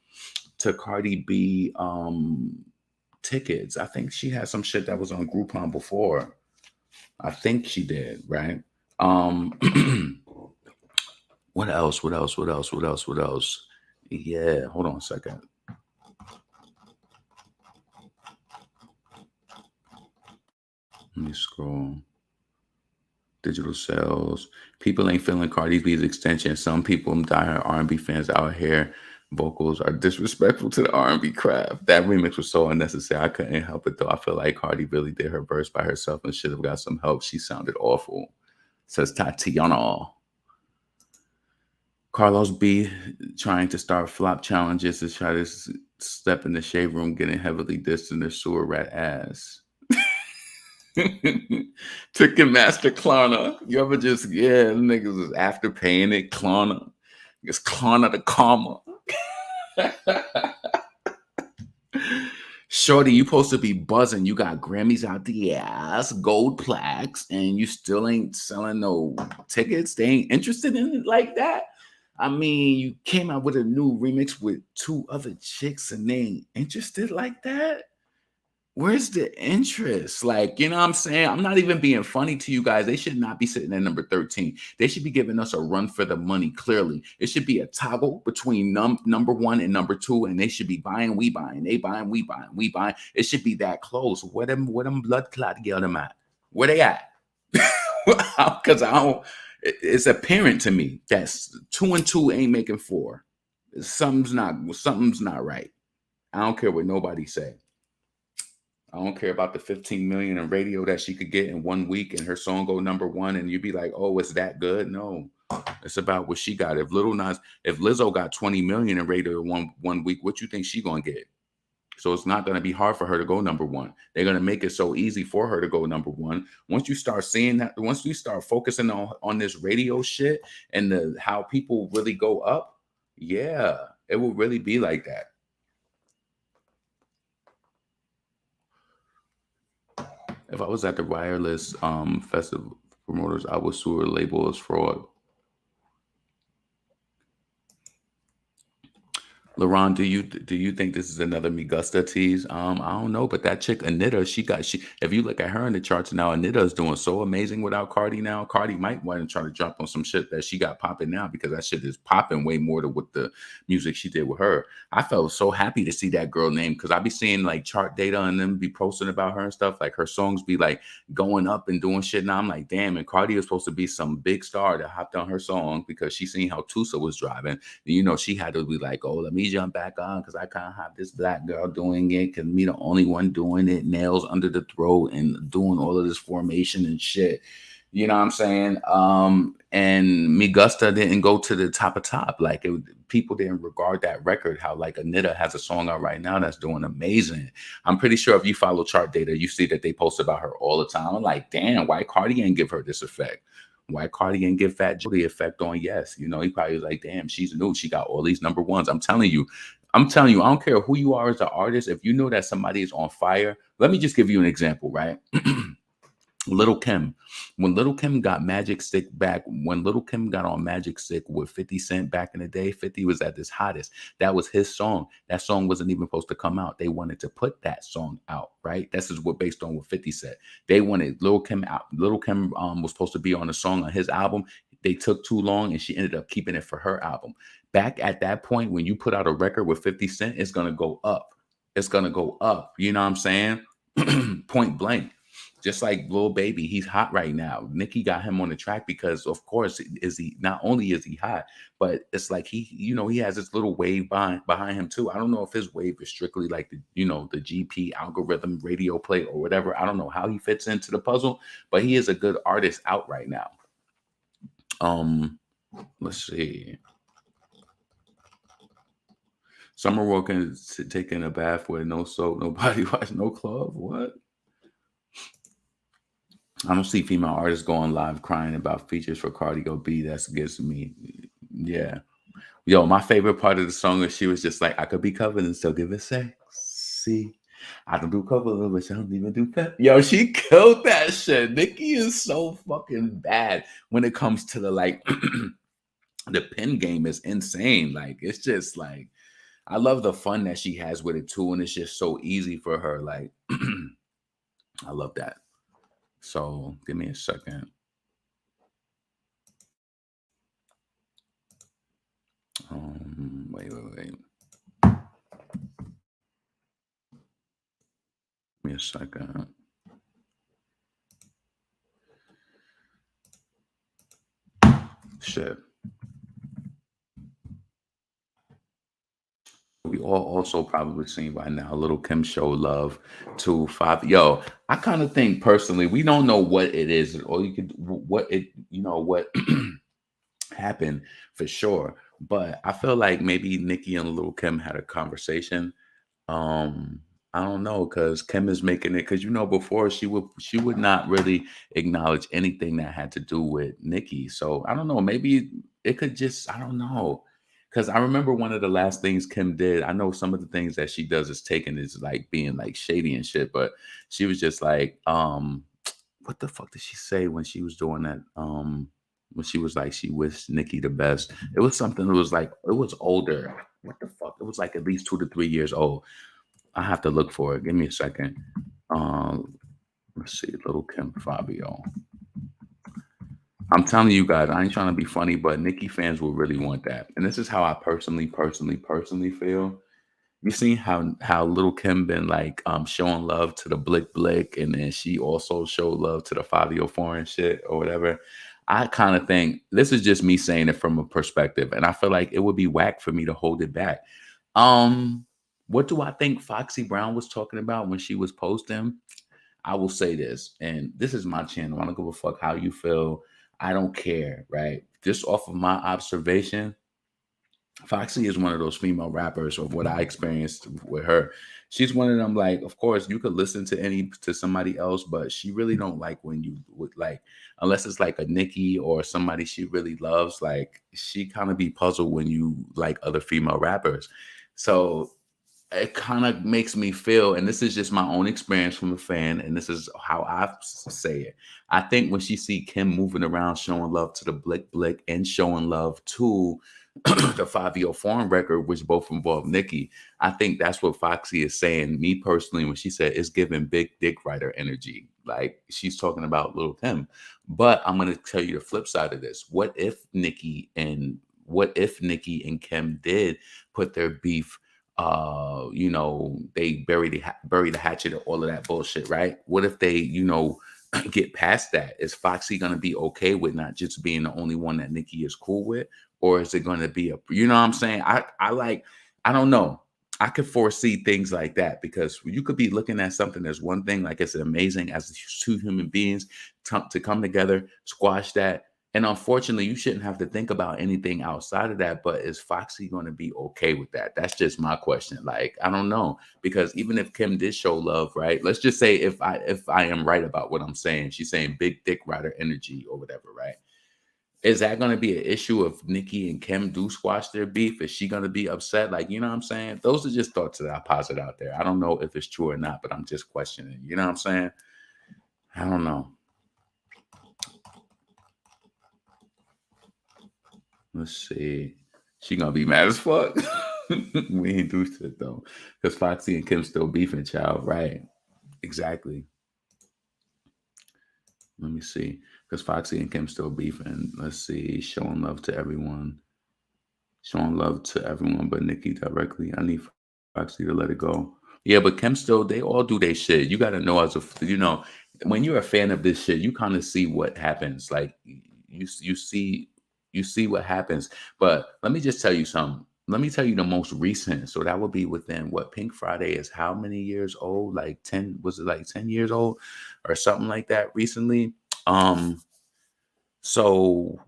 tickets. I think she had some shit that was on Groupon before. I think she did, right? What else? What else? What else? What else? What else? Yeah, hold on a second. Let me scroll. Digital sales. People ain't feeling Cardi B's extension. Some people, diehard R&B fans out here, vocals are disrespectful to the R&B craft. That remix was so unnecessary. I couldn't help it though. I feel like Cardi really did her verse by herself and should have got some help. She sounded awful. Says Tatiana. Carlos B trying to start flop challenges to try to step in the shade room, getting heavily dissed in their sewer rat ass. Ticketmaster Klarna. You ever just, yeah, niggas was after paying it. Klarna. It's Klarna the karma. Shorty, you supposed to be buzzing. You got Grammys out the ass, gold plaques, and you still ain't selling no tickets. They ain't interested in it like that. I mean, you came out with a new remix with 2 other chicks and they ain't interested like that. Where's the interest? Like, you know what I'm saying? I'm not even being funny to you guys. They should not be sitting at number 13. They should be giving us a run for the money, clearly. It should be a toggle between number 1 and number 2, and they should be buying, we buying. They buying, we buying, we buying. It should be that close. Where them blood clot get them at? Where they at? Because it's apparent to me that 2 and 2 ain't making 4. Something's not right. I don't care what nobody say. I don't care about the 15 million in radio that she could get in 1 week and her song go number 1 and you'd be like, oh, it's that good? No, it's about what she got. If Lizzo got 20 million in radio in one week, what you think she gonna get? So it's not gonna be hard for her to go number 1. They're gonna make it so easy for her to go number 1. Once you start seeing that, once we start focusing on this radio shit and how people really go up, yeah, it will really be like that. If I was at the Wireless Festival promoters, I would sue a label as fraud. LaRon, do you think this is another Migusta tease? I don't know, but that chick Anita, if you look at her in the charts now, Anita is doing so amazing without Cardi now. Cardi might want to try to jump on some shit that she got popping now because that shit is popping way more than with the music she did with her. I felt so happy to see that girl name because I be seeing like chart data and them be posting about her and stuff. Like her songs be like going up and doing shit. Now I'm like, damn, and Cardi was supposed to be some big star that hopped on her song because she seen how Tusa was driving. You know, she had to be like, oh, let me jump back on because I can't have this black girl doing it because me the only one doing it, nails under the throat and doing all of this formation and shit. You know what I'm saying? And Migusta didn't go to the top. Like people didn't regard that record. How like Anita has a song out right now that's doing amazing. I'm pretty sure if you follow chart data, you see that they post about her all the time. I'm like, damn, why Cardi ain't give her this effect? Why Cardi ain't give Fat Joe the effect on Yes? You know, he probably was like, damn, she's new. She got all these number ones. I'm telling you, I don't care who you are as an artist. If you know that somebody is on fire, let me just give you an example, right? Little Kim, when Little Kim got Magic Stick back, when Little Kim got on Magic Stick with 50 Cent back in the day, 50 was at his hottest. That was his song. That song wasn't even supposed to come out. They wanted to put that song out, right? This is what based on what 50 said. They wanted Little Kim out. Little Kim was supposed to be on a song on his album. They took too long and she ended up keeping it for her album. Back at that point, when you put out a record with 50 Cent, it's going to go up. It's going to go up. You know what I'm saying? Point blank. Just like Lil Baby, he's hot right now. Nicki got him on the track because, of course, not only is he hot, but it's like he has this little wave behind him too. I don't know if his wave is strictly like the GP algorithm radio play or whatever. I don't know how he fits into the puzzle, but he is a good artist out right now. Let's see. Summer walking, taking a bath with no soap, no body wash, no club. What? I don't see female artists going live crying about features for Cardi B. That's gets me. Yeah. Yo, my favorite part of the song is she was just like, I could be covered and still give it sexy. I don't do cover, but I don't even do pep. Yo, she killed that shit. Nicki is so fucking bad when it comes to the like the pen game is insane. Like it's just like I love the fun that she has with it too, and it's just so easy for her. Like I love that. So give me a second. Wait. Give me a second. Shit. We all also probably seen by now Little Kim show love to five. Yo, I kind of think personally, we don't know what it is, or you could what it, what happened for sure. But I feel like maybe Nicki and Little Kim had a conversation. um I don't know, because Kim is making it, because before she would not really acknowledge anything that had to do with Nicki. So I don't know, maybe it could just, I don't know, because I remember one of the last things Kim did. I know some of the things that she does is taken is like being like shady and shit, but she was just like, what the fuck did she say when she was doing that? When she was like she wished Nicki the best. It was something that was like, it was older. What the fuck? It was like at least 2 to 3 years old. I have to look for it. Give me a second. Let's see, Little Kim Fabio. I'm telling you guys, I ain't trying to be funny, but Nicki fans will really want that. And this is how I personally feel. You seen how Little Kim been like showing love to the Blick Blick, and then she also showed love to the Fabio foreign shit or whatever. I kind of think this is just me saying it from a perspective, and I feel like it would be whack for me to hold it back. Um, what do I think Foxy Brown was talking about when she was posting? I will say this, and this is my channel. I don't give a fuck how you feel. I don't care, right? Just off of my observation, Foxy is one of those female rappers of what I experienced with her. She's one of them, like, of course, you could listen to somebody else, but she really don't like when you would like, unless it's like a Nicki or somebody she really loves, like she kind of be puzzled when you like other female rappers. So it kind of makes me feel, and this is just my own experience from a fan, and this is how say it. I think when she see Kim moving around showing love to the Blick Blick and showing love to the 5 Year Foreign record, which both involve Nicki, I think that's what Foxy is saying. Me personally, when she said it's giving big dick writer energy, like she's talking about Little Kim. But I'm gonna tell you the flip side of this. What if Nicki and Kim did put their beef, they bury the hatchet and all of that bullshit, right? What if they, get past that? Is Foxy gonna be okay with not just being the only one that Nicki is cool with, or is it gonna be you know what I'm saying? I don't know. I could foresee things like that, because you could be looking at something as one thing, like it's amazing as two human beings to come together, squash that. And unfortunately, you shouldn't have to think about anything outside of that. But is Foxy going to be okay with that? That's just my question. Like, I don't know, because even if Kim did show love, right? Let's just say if I am right about what I'm saying, she's saying big dick rider energy or whatever, right? Is that going to be an issue if Nicki and Kim do squash their beef? Is she going to be upset? Like, you know what I'm saying? Those are just thoughts that I posit out there. I don't know if it's true or not, but I'm just questioning. You know what I'm saying? I don't know. Let's see. She gonna be mad as fuck. We ain't do shit though, because Foxy and Kim still beefing, child. Right? Exactly. Let me see. Because Foxy and Kim still beefing. Let's see. Showing love to everyone. Showing love to everyone, but Nicki directly. I need Foxy to let it go. Yeah, but Kim still. They all do their shit. You gotta know when you're a fan of this shit, you kind of see what happens. Like you see what happens. But let me just tell you something. Let me tell you the most recent. So that would be within what Pink Friday is how many years old? Like 10, was it like 10 years old or something like that recently? So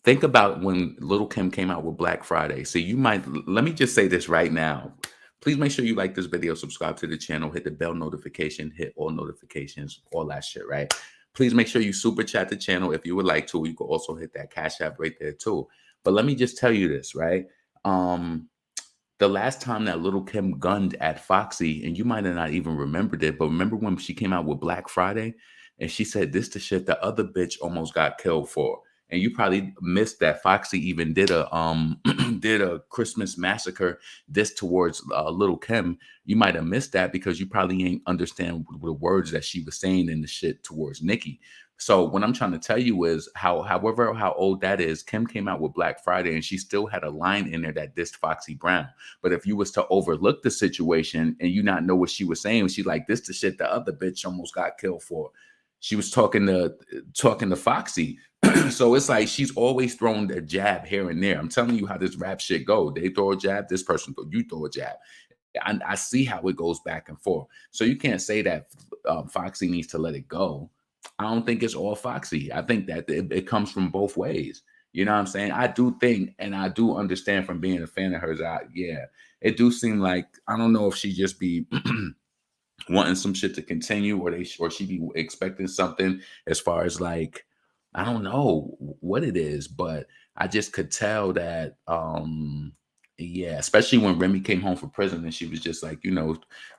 Think about when Little Kim came out with Black Friday. See, you might let me just say this right now. Please make sure you like this video, subscribe to the channel, hit the bell notification, hit all notifications, all that shit, right? Please make sure you super chat the channel if you would like to. You can also hit that Cash App right there too. But let me just tell you this, right? Um, the last time that Little Kim gunned at Foxy, and you might have not even remembered it, but remember when she came out with Black Friday and she said this the shit the other bitch almost got killed for. And you probably missed that Foxy even did a did a Christmas massacre this towards Little Kim. You might have missed that because you probably ain't understand the words that she was saying in the shit towards Nicki. So what I'm trying to tell you is however how old that is, Kim came out with Black Friday and she still had a line in there that dissed Foxy Brown. But if you was to overlook the situation and you not know what she was saying, she like this the shit the other bitch almost got killed for. She was talking to Foxy. So it's like she's always throwing a jab here and there. I'm telling you how this rap shit go. They throw a jab, this person you throw a jab. I see how it goes back and forth. So you can't say that Foxy needs to let it go. I don't think it's all Foxy. I think that it comes from both ways. You know what I'm saying? I do think, and I do understand from being a fan of hers. Yeah, it do seem like I don't know if she just be wanting some shit to continue, or she be expecting something as far as like I don't know what it is, but I just could tell that yeah, especially when Remy came home from prison and she was just like,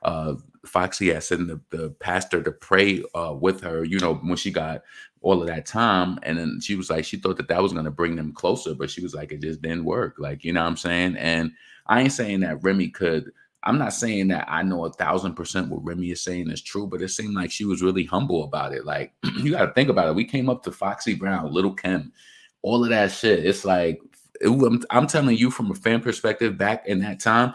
uh Foxy had sent the pastor to pray with her, when she got all of that time. And then she was like, she thought that that was going to bring them closer, but she was like, it just didn't work. Like, you know what I'm saying? And I ain't saying that Remy could I'm not saying that I know 1,000% what Remy is saying is true, but it seemed like she was really humble about it. Like, you got to think about it. We came up to Foxy Brown, Little Kim, all of that shit. It's like, I'm telling you from a fan perspective, back in that time,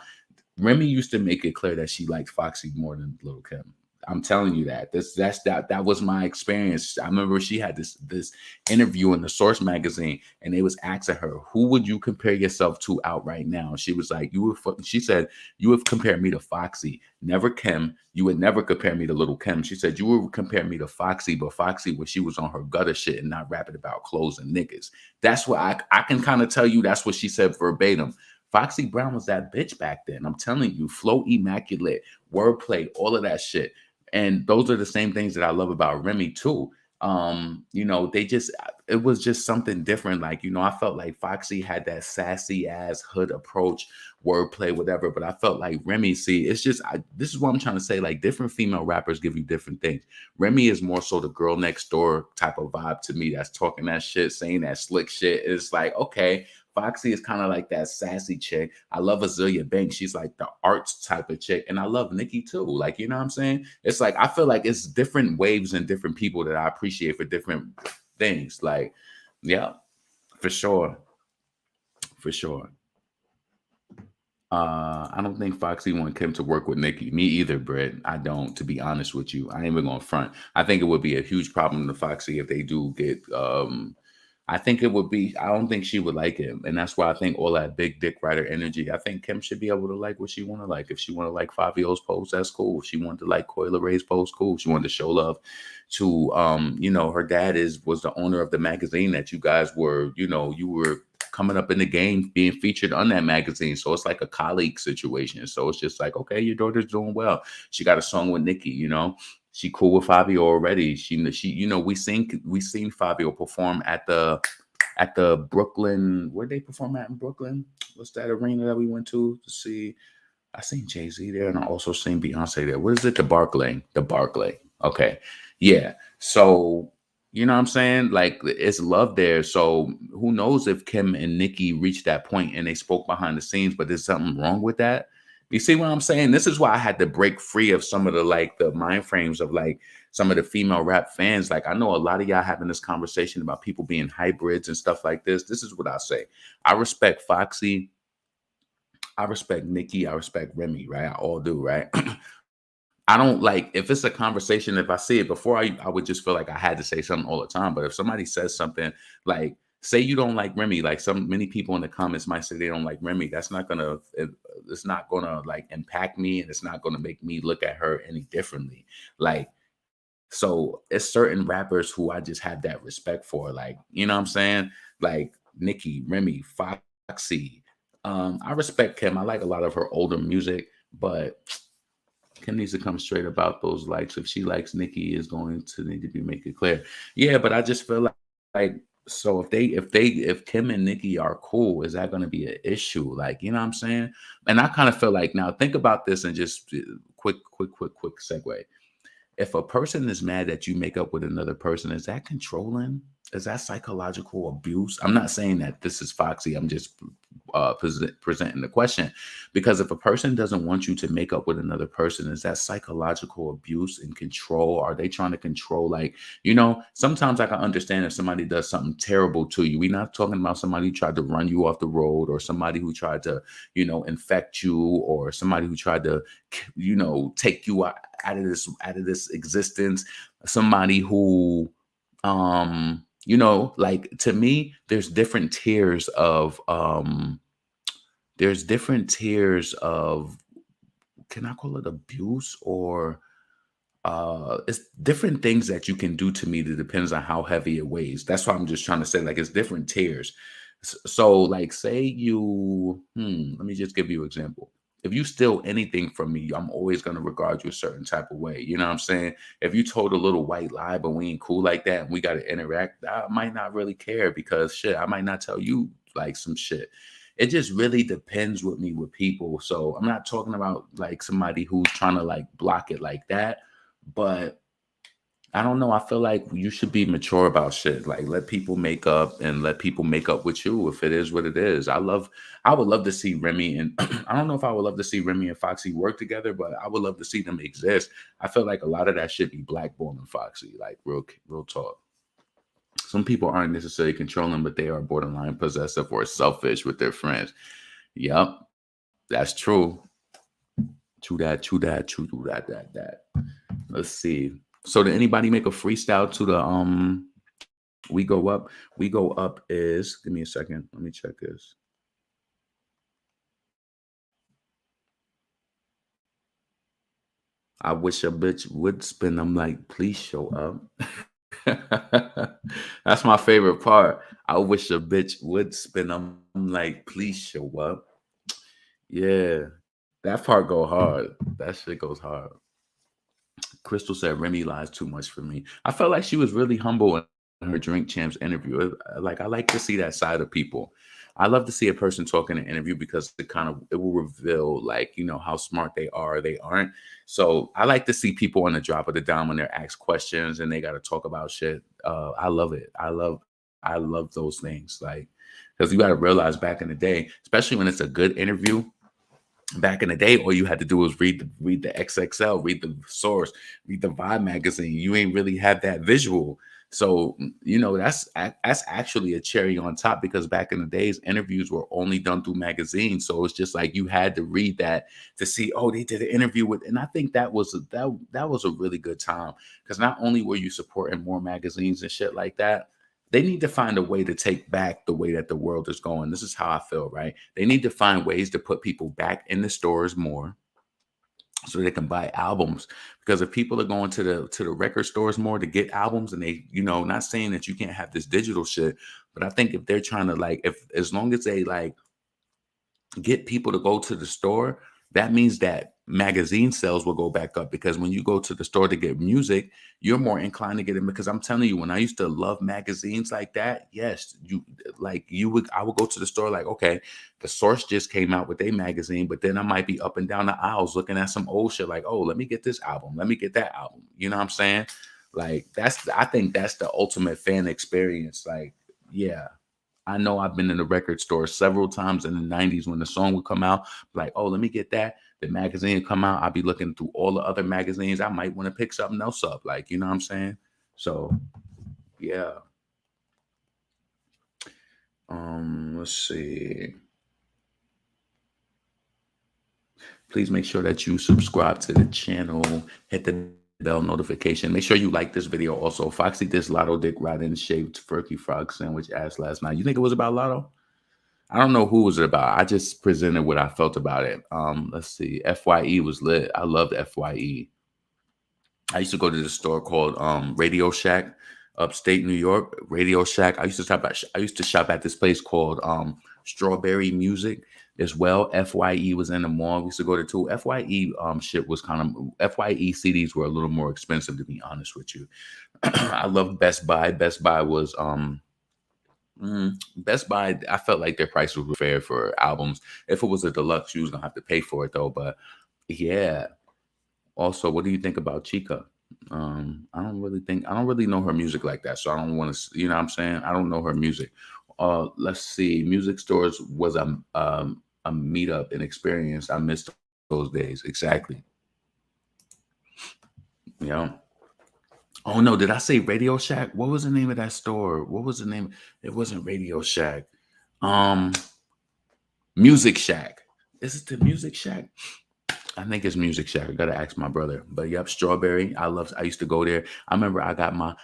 Remy used to make it clear that she liked Foxy more than Little Kim. I'm telling you that. That was my experience. I remember she had this interview in the Source magazine, and they was asking her, "Who would you compare yourself to out right now?" She was like, She said, "You would compare me to Foxy, never Kim. You would never compare me to Little Kim." She said, "You would compare me to Foxy, but Foxy when she was on her gutter shit and not rapping about clothes and niggas." That's what I can kind of tell you. That's what she said verbatim. Foxy Brown was that bitch back then. I'm telling you, flow immaculate, wordplay, all of that shit. And those are the same things that I love about Remy too. They just it was just something different. Like, I felt like Foxy had that sassy ass hood approach, wordplay, whatever. But I felt like Remy, see, it's just this is what I'm trying to say. Like, different female rappers give you different things. Remy is more so the girl next door type of vibe to me. That's talking that shit, saying that slick shit. It's like, okay, Foxy is kind of like that sassy chick. I love Azealia Banks. She's like the arts type of chick. And I love Nicki too. Like, you know what I'm saying? It's like, I feel like it's different waves and different people that I appreciate for different things. Like, yeah, for sure. For sure. I don't think Foxy want Kim to work with Nicki. Me either, Britt. I don't, to be honest with you. I ain't even gonna front. I think it would be a huge problem to Foxy if they do get I think it would be, I don't think she would like him. And that's why I think all that big dick rider energy, I think Kim should be able to like what she want to like. If she want to like Fabio's post, that's cool. If she wanted to like Coyle Ray's post, cool. If she wanted to show love to, her dad was the owner of the magazine that you guys were, you were coming up in the game being featured on that magazine. So it's like a colleague situation. So it's just like, okay, your daughter's doing well. She got a song with Nicki, she cool with Fabio already. She, we seen Fabio perform at the Brooklyn. Where they perform at in Brooklyn? What's that arena that we went to see? I seen Jay-Z there, and I also seen Beyonce there. What is it? The Barclay. The Barclay. Okay, yeah. So you know what I'm saying? Like, it's love there. So who knows if Kim and Nicki reached that point and they spoke behind the scenes? But there's something wrong with that. You see what I'm saying? This is why I had to break free of some of the mind frames of like some of the female rap fans. Like, I know a lot of y'all having this conversation about people being hybrids and stuff like this. This is what I say. I respect Foxy. I respect Nicki. I respect Remy, right? I all do, right? I don't like if it's a conversation, if I see it before, I would just feel like I had to say something all the time. But if somebody says something like, say you don't like Remy, like many people in the comments might say they don't like Remy, it's not gonna like impact me, and it's not gonna make me look at her any differently. Like, so it's certain rappers who I just have that respect for. Like, you know what I'm saying? Like, Nicki, Remy, Foxy. I respect Kim. I like a lot of her older music, but Kim needs to come straight about those likes. If she likes Nicki, is going to need to be make it clear. Yeah, but I just feel like so if Kim and Nicki are cool, is that going to be an issue? Like, you know what I'm saying? And I kind of feel like now think about this and just quick segue. If a person is mad that you make up with another person, is that controlling? Is that psychological abuse? I'm not saying that this is Foxy. I'm just presenting the question, because if a person doesn't want you to make up with another person, is that psychological abuse and control? Are they trying to control? Like, sometimes I can understand if somebody does something terrible to you. We're not talking about somebody who tried to run you off the road, or somebody who tried to, infect you, or somebody who tried to, take you out of this existence. Somebody who, like, to me, there's different tiers of, can I call it abuse, or it's different things that you can do to me that depends on how heavy it weighs. That's why I'm just trying to say, like, it's different tiers. So like, say you, let me just give you an example. If you steal anything from me, I'm always going to regard you a certain type of way. You know what I'm saying? If you told a little white lie, but we ain't cool like that, and we got to interact, I might not really care, because shit, I might not tell you like some shit. It just really depends with me with people. So I'm not talking about like somebody who's trying to like block it like that, but I don't know. I feel like you should be mature about shit. Like, let people make up, and let people make up with you if it is what it is. I would love to see Remy and I don't know if I would love to see Remy and Foxy work together, but I would love to see them exist. I feel like a lot of that should be blackballing Foxy, like real talk. Some people aren't necessarily controlling, but they are borderline possessive or selfish with their friends. Yep, that's true. True that, true that. Let's see. So did anybody make a freestyle to the we go up? We go up is, give me a second. Let me check this. I wish a bitch would spin. I'm like, please show up. That's my favorite part. I wish a bitch would spin. I'm like, please show up. Yeah. That part go hard. That shit goes hard. Crystal said Remy lies too much for me. I felt like she was really humble in her Drink Champs interview. Like, I like to see that side of people. I love to see a person talk in an interview, because it will reveal, like, how smart they are or they aren't. So I like to see people on the drop of the dime when they're asked questions and they got to talk about shit. I love it. I love those things. Like, because you got to realize, back in the day, especially when it's a good interview, back in the day, all you had to do was read the XXL, read the source, read the Vibe magazine. You ain't really had that visual. So, that's actually a cherry on top, because back in the days, interviews were only done through magazines. So it's just like you had to read that to see, oh, they did an interview with, and I think that was a really good time, because not only were you supporting more magazines and shit like that, they need to find a way to take back the way that the world is going. This is how I feel, right? They need to find ways to put people back in the stores more, so they can buy albums. Because if people are going to the record stores more to get albums, and they, not saying that you can't have this digital shit, but I think if they're trying to, like, if as long as they like get people to go to the store, that means that magazine sales will go back up. Because when you go to the store to get music, you're more inclined to get it. Because I'm telling you, when I used to love magazines like that, yes, I would go to the store like, okay, the Source just came out with a magazine, but then I might be up and down the aisles looking at some old shit like, oh, let me get this album, let me get that album. You know what I'm saying? Like, I think that's the ultimate fan experience. Like, yeah. I know I've been in the record store several times in the 90s when the song would come out, like, oh, let me get that. The magazine would come out. I'll be looking through all the other magazines. I might want to pick something else up. Like, you know what I'm saying? So, yeah. Let's see. Please make sure that you subscribe to the channel, hit the bell notification. Make sure you like this video also. Foxy this Lotto dick riding shaved Ferky Frog sandwich ass last night. You think it was about Lotto? I don't know who was it about. I just presented what I felt about it. Let's see. FYE was lit. I loved FYE. I used to go to this store called Radio Shack. upstate New York, Radio Shack. I used to shop at this place called Strawberry Music as well. FYE was in the mall. We used to go to two. FYE shit was kind of FYE CDs were a little more expensive, to be honest with you. I love Best Buy. Best Buy was Best Buy. I felt like their prices were fair for albums. If it was a deluxe, you was gonna have to pay for it though. But yeah. Also, what do you think about Chica? I don't really know her music like that, so I don't want to. You know what I'm saying? I don't know her music. Let's see. Music stores was a meetup and experience. I missed those days. Exactly. Yeah. Oh no, did I say Radio Shack? What was the name of that store? What was the name? It wasn't Radio Shack. Um, Music Shack. Is it the Music Shack? I think it's Music Shack. I gotta ask my brother. But yep, Strawberry. I used to go there. I remember I got my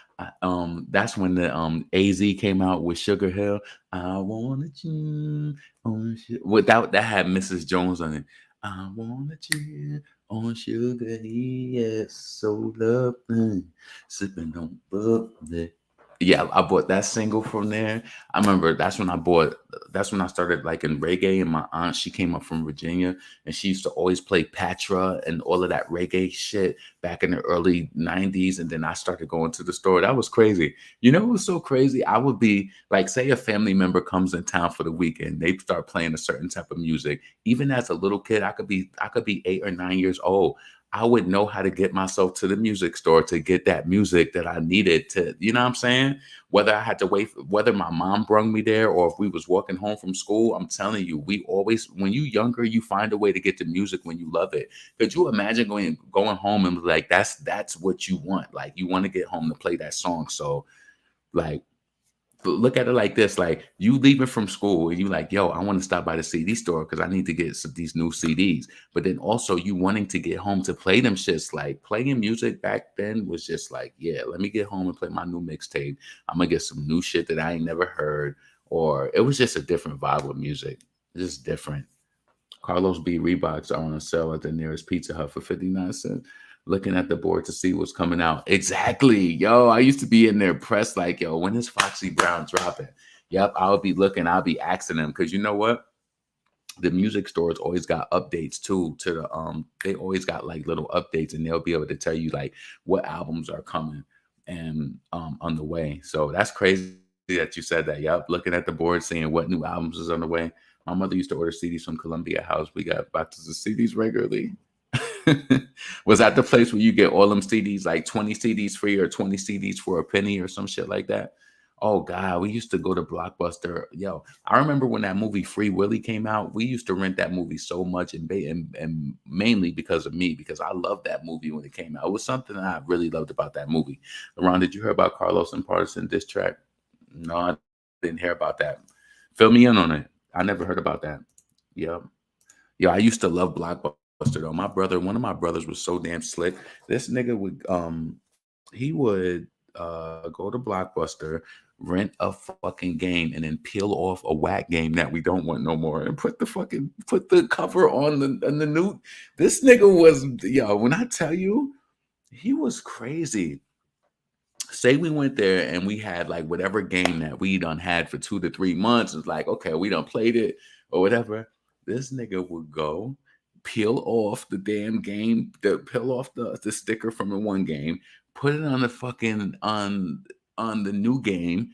that's when the AZ came out with Sugar Hill. I wanna chill on without that had Mrs. Jones on it. I wanna chill on sugar, yes, so lovely, sipping on bubbly. Yeah, I bought that single from there. I remember that's when I started like in reggae. And my aunt, she came up from Virginia and she used to always play Patra and all of that reggae shit back in the early 90s. And then I started going to the store. That was crazy. You know, it was so crazy. I would be like, say a family member comes in town for the weekend, they start playing a certain type of music. Even as a little kid, I could be 8 or 9 years old. I would know how to get myself to the music store to get that music that I needed to, you know what I'm saying? Whether I had to wait, whether my mom brung me there or if we was walking home from school, I'm telling you, we always, when you younger, you find a way to get the music when you love it. Could you imagine going home and be like, that's what you want. Like you want to get home to play that song. So like, look at it like this: like you leaving from school and you like, yo, I want to stop by the CD store because I need to get these new CDs. But then also you wanting to get home to play them shits. Like playing music back then was just like, yeah, let me get home and play my new mixtape. I'm gonna get some new shit that I ain't never heard. Or it was just a different vibe with music. It's just different. Carlos B. Reeboks are on sale at the nearest Pizza Hut for 59 cents. Looking at the board to see what's coming out. Exactly. Yo, I used to be in there pressed like, yo, when is Foxy Brown dropping? Yep, I'll be looking, I'll be asking them. Because you know what? The music stores always got updates too to the they always got like little updates and they'll be able to tell you like what albums are coming and on the way. So that's crazy that you said that. Yep, looking at the board seeing what new albums is on the way. My mother used to order CDs from Columbia House. We got boxes of CDs regularly. Was that the place where you get all them CDs, like 20 CDs free or 20 CDs for a penny or some shit like that? Oh God, we used to go to Blockbuster. Yo, I remember when that movie Free Willy came out. We used to rent that movie so much, and mainly because of me, because I loved that movie when it came out. It was something that I really loved about that movie. LeBron, did you hear about Carlos and Partisan diss track? No, I didn't hear about that. Fill me in on it. I never heard about that. Yeah. Yeah, I used to love Blockbuster though. One of my brothers was so damn slick. This nigga would he would go to Blockbuster, rent a fucking game, and then peel off a whack game that we don't want no more and put the cover on the new. This nigga was, yo, when I tell you, he was crazy. Say we went there and we had like whatever game that we done had for 2 to 3 months. It's like, okay, we done played it or whatever. This nigga would go peel off the damn game, peel off the sticker from the one game, put it on the fucking on the new game.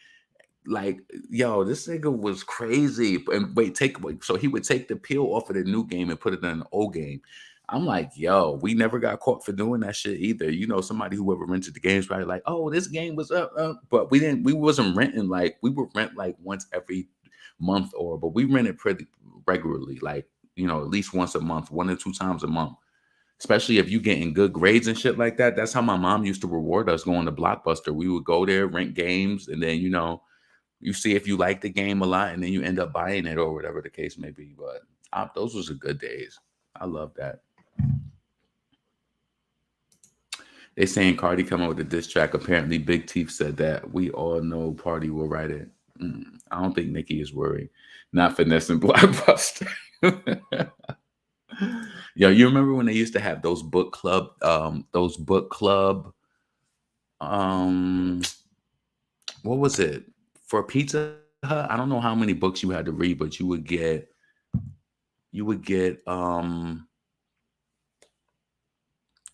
Like, yo, this nigga was crazy. And wait, so he would take the peel off of the new game and put it in the old game. I'm like, yo, we never got caught for doing that shit either. You know, somebody who ever rented the games probably like, oh, this game was up, but we wasn't renting, like we would rent like once every month but we rented pretty regularly, like, you know, at least once a month, 1 or 2 times a month. Especially if you getting good grades and shit like that. That's how my mom used to reward us going to Blockbuster. We would go there, rent games, and then, you know, you see if you like the game a lot, and then you end up buying it or whatever the case may be. But those was the good days. I love that. They saying Cardi come up with a diss track. Apparently, Big Teeth said that. We all know Party will write it. I don't think Nicki is worried. Not finessing Blockbuster. Yo, you remember when they used to have those book club, um, what was it for Pizza Hut? I don't know how many books you had to read, but you would get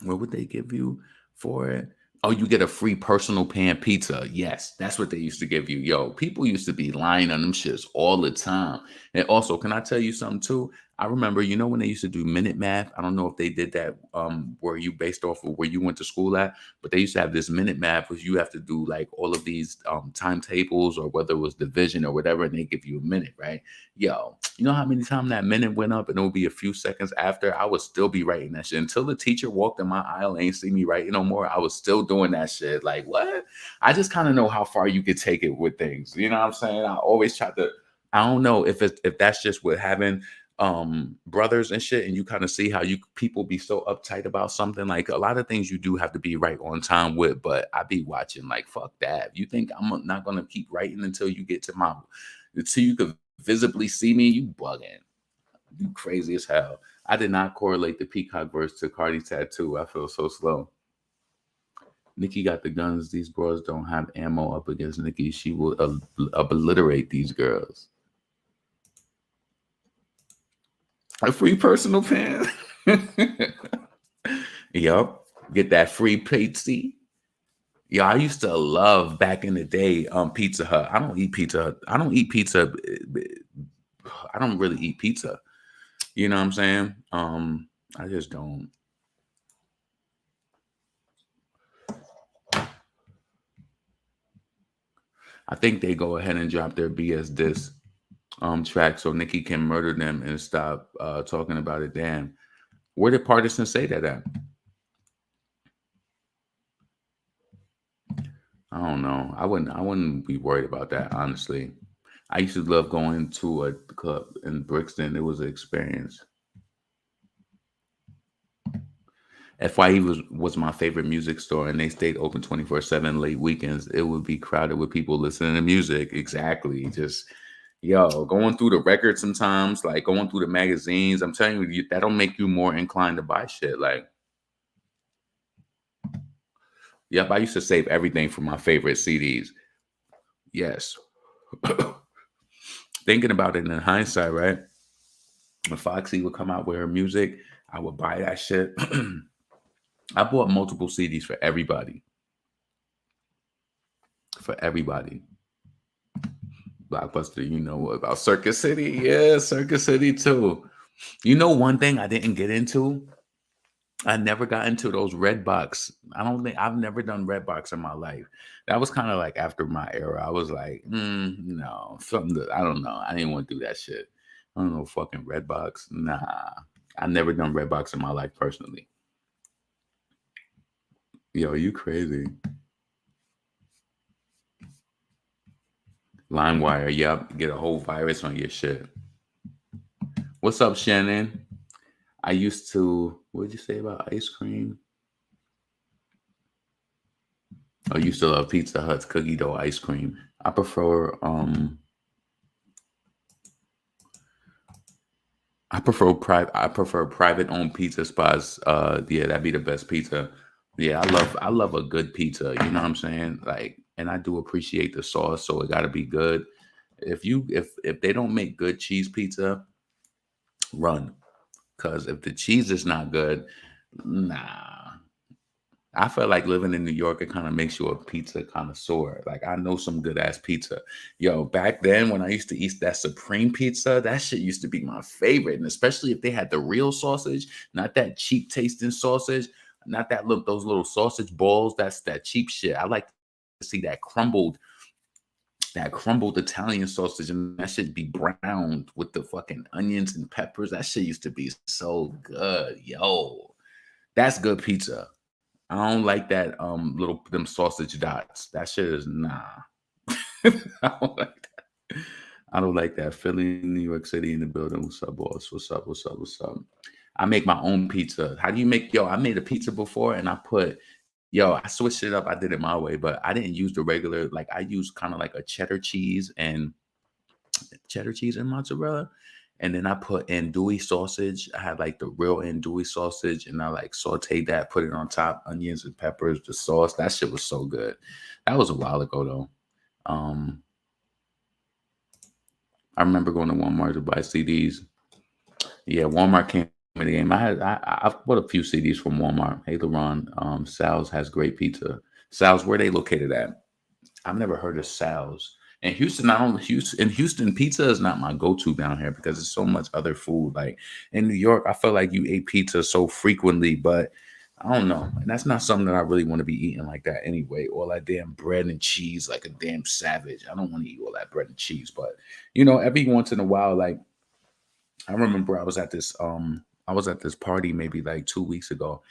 what would they give you for it? Oh, you get a free personal pan pizza. Yes, that's what they used to give you. Yo, people used to be lying on them shits all the time. And also, can I tell you something too? I remember, when they used to do minute math. I don't know if they did that where you based off of where you went to school at, but they used to have this minute math where you have to do like all of these timetables or whether it was division or whatever, and they give you a minute, right? Yo, you know how many times that minute went up and it would be a few seconds after, I would still be writing that shit. Until the teacher walked in my aisle and ain't see me writing no more, I was still doing that shit. Like, what? I just kind of know how far you could take it with things. You know what I'm saying? I always try to, I don't know if that's just with having brothers and shit, and you kind of see how you people be so uptight about something. Like a lot of things you do have to be right on time with, but I be watching like, fuck that. You think I'm not gonna keep writing until you get to until you could visibly see me? You bugging. You crazy as hell. I did not correlate the Peacock verse to Cardi's tattoo. I feel so slow. Nicki got the guns. These bros don't have ammo up against Nicki. She will obliterate these girls. A free personal pan. Yup. Get that free pizza. Yeah, I used to love back in the day Pizza Hut. I don't eat Pizza Hut. I don't eat pizza. I don't really eat pizza. You know what I'm saying? I just don't. I think they go ahead and drop their BS diss track so Nicki can murder them and stop talking about it. Damn. Where did Partisan say that at? I don't know. I wouldn't be worried about that, honestly. I used to love going to a club in Brixton. It was an experience. FYE was my favorite music store, and they stayed open 24/7 late weekends. It would be crowded with people listening to music. Exactly. Just going through the records sometimes, like going through the magazines. I'm telling you, that'll make you more inclined to buy shit. Like, yep, I used to save everything from my favorite CDs. Yes. Thinking about it in hindsight, right? When Foxy would come out with her music, I would buy that shit. I bought multiple CDs for everybody. For everybody. Blockbuster, you know what about Circus City? Yeah, Circus City too. You know, one thing I didn't get into? I never got into those red box. I've never done red box in my life. That was kind of like after my era. I was like, no, I don't know. I didn't want to do that shit. I don't know, fucking red box. Nah, I never done red box in my life personally. Yo, you crazy. LimeWire, yep. Get a whole virus on your shit. What's up, Shannon? I used to, what did you say about ice cream? Oh, you still love Pizza Hut's cookie dough ice cream. I prefer private owned pizza spots. Yeah, that'd be the best pizza. Yeah, I love a good pizza. You know what I'm saying? Like, and I do appreciate the sauce, so it gotta be good. If they don't make good cheese pizza, run. Cause if the cheese is not good, nah. I feel like living in New York, it kind of makes you a pizza connoisseur. Like I know some good ass pizza. Yo, back then when I used to eat that Supreme pizza, that shit used to be my favorite. And especially if they had the real sausage, not that cheap tasting sausage, not those little sausage balls. That's that cheap shit. I like to see that crumbled Italian sausage, and that should be browned with the fucking onions and peppers. That shit used to be so good. Yo, that's good pizza. I don't like that them sausage dots. That shit is nah. I don't like that. I don't like that. Philly, New York City in the building. What's up, boss? What's up? What's up? What's up? I make my own pizza. How do you make I made a pizza before and I switched it up. I did it my way, but I didn't use the regular, like I used kind of like a cheddar cheese and mozzarella. And then I put andouille sausage. I had like the real andouille sausage, and I like sauteed that, put it on top, onions and peppers, the sauce. That shit was so good. That was a while ago though. Um, I remember going to Walmart to buy CDs. Yeah, Walmart came in the game. I've bought a few CDs from Walmart. Hey, LeBron, Sal's has great pizza. Sal's, where they located at? I've never heard of Sal's. In Houston, I don't Houston in Houston, pizza is not my go-to down here because there's so much other food. Like in New York, I feel like you ate pizza so frequently, but I don't know. And that's not something that I really want to be eating like that anyway. All that damn bread and cheese like a damn savage. I don't want to eat all that bread and cheese, but every once in a while, like I remember I was at this party maybe like 2 weeks ago,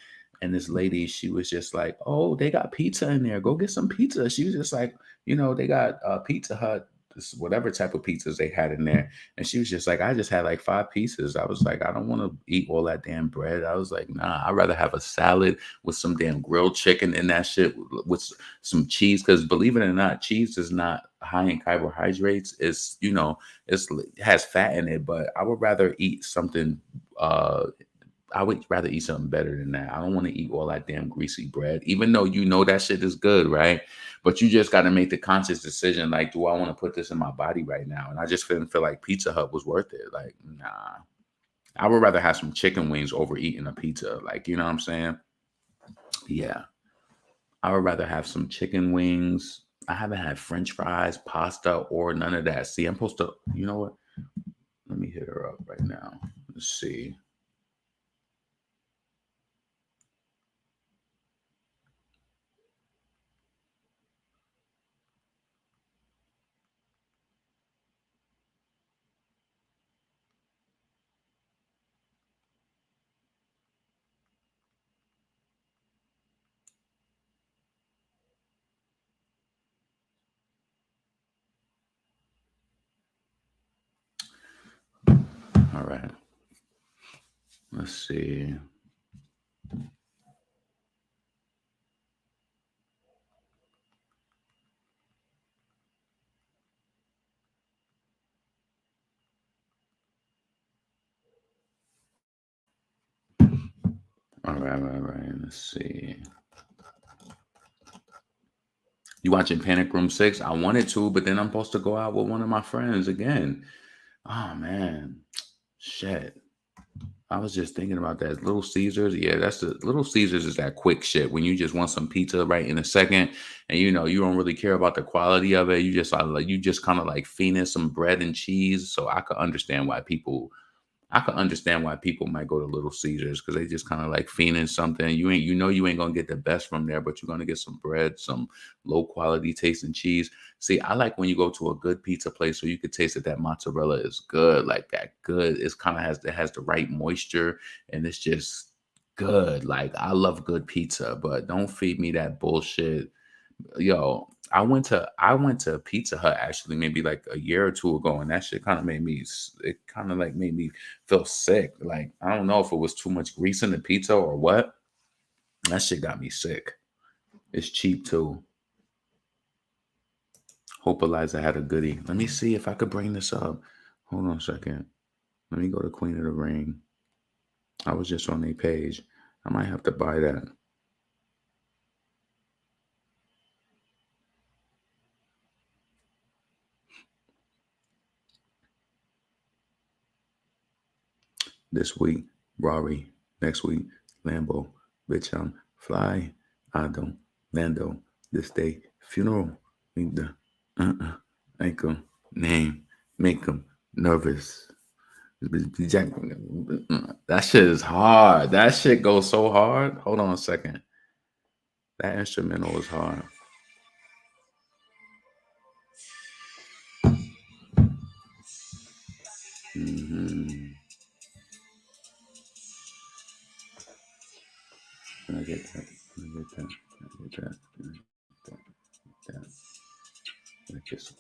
and this lady, she was just like, "Oh, they got pizza in there. Go get some pizza." She was just like, they got Pizza Hut, whatever type of pizzas they had in there, and she was just like, "I just had like 5 pieces." I was like, "I don't want to eat all that damn bread." I was like, "Nah, I'd rather have a salad with some damn grilled chicken in that shit with some cheese." Because believe it or not, cheese is not high in carbohydrates. It has fat in it, but I would rather eat something. I would rather eat something better than that. I don't want to eat all that damn greasy bread, even though that shit is good, right? But you just got to make the conscious decision, like, do I want to put this in my body right now? And I just didn't feel like Pizza Hut was worth it. Like, nah, I would rather have some chicken wings over eating a pizza. Like, you know what I'm saying? Yeah, I would rather have some chicken wings. I haven't had French fries, pasta, or none of that. See, I'm supposed to. You know what? Let me hit her up right now. Let's see. All right. Let's see. All right, all right. Let's see. You watching Panic Room 6? I wanted to, but then I'm supposed to go out with one of my friends again. Oh man. Shit. I was just thinking about that. Little Caesars. Yeah, that's the Little Caesars is that quick shit when you just want some pizza right in a second and you don't really care about the quality of it. You just kind of like fiending some bread and cheese. So I could understand why people might go to Little Caesars because they just kind of like fiending something. You ain't gonna get the best from there, but you're gonna get some bread, some low quality tasting cheese. See, I like when you go to a good pizza place so you could taste that mozzarella is good, like that good. It's kind of has the right moisture and it's just good. Like I love good pizza, but don't feed me that bullshit. Yo, I went to Pizza Hut actually maybe like a year or two ago, and that shit kind of it kind of like made me feel sick. Like I don't know if it was too much grease in the pizza or what. That shit got me sick. It's cheap too. Hope Eliza had a goodie. Let me see if I could bring this up. Hold on a second. Let me go to Queen of the Ring. I was just on their page. I might have to buy that this week. Rari. Next week. Lambo. Bitch, I'm fly. I don't. Lando. This day. Funeral. Make the ankle name. Make them nervous. That shit is hard. That shit goes so hard. Hold on a second. That instrumental is hard. Mm-hmm. Can I get that? Can I get that? Can I get that? Can I get that? Like this.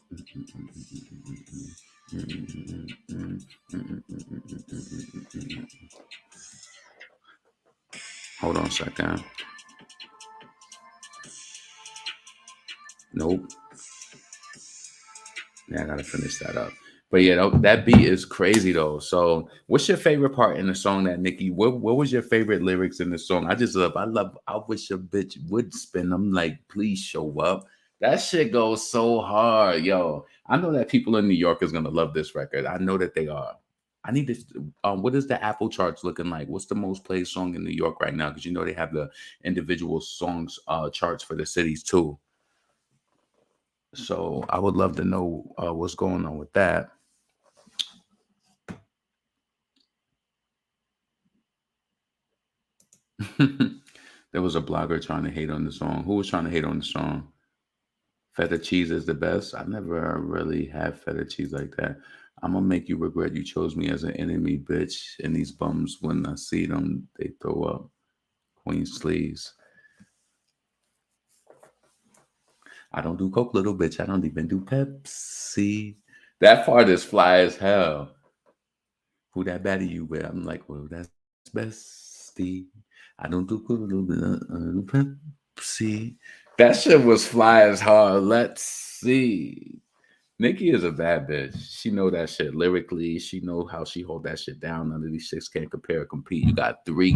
Hold on a second. Nope. Yeah, I gotta finish that up. But yeah, that beat is crazy though. So, what's your favorite part in the song that Nicki? What was your favorite lyrics in the song? I wish a bitch would spin. I'm like, please show up. That shit goes so hard, yo. I know that people in New York is gonna love this record. I know that they are. I need to. What is the Apple charts looking like? What's the most played song in New York right now? Because you know they have the individual songs charts for the cities too. So I would love to know what's going on with that. There was a blogger trying to hate on the song. Who was trying to hate on the song? Feta cheese is the best. I never really had feta cheese like that. I'm gonna make you regret you chose me as an enemy, bitch. And these bums, when I see them, they throw up. Queen sleeves. I don't do Coke, little bitch. I don't even do Pepsi. That part is fly as hell. Who that baddie you with? I'm like, well, that's bestie. I don't do Coke, little bit. Pepsi. That shit was fly as hard. Let's see. Nicki is a bad bitch. She know that shit lyrically. She know how she hold that shit down. None of these chicks can't compare or compete. You got three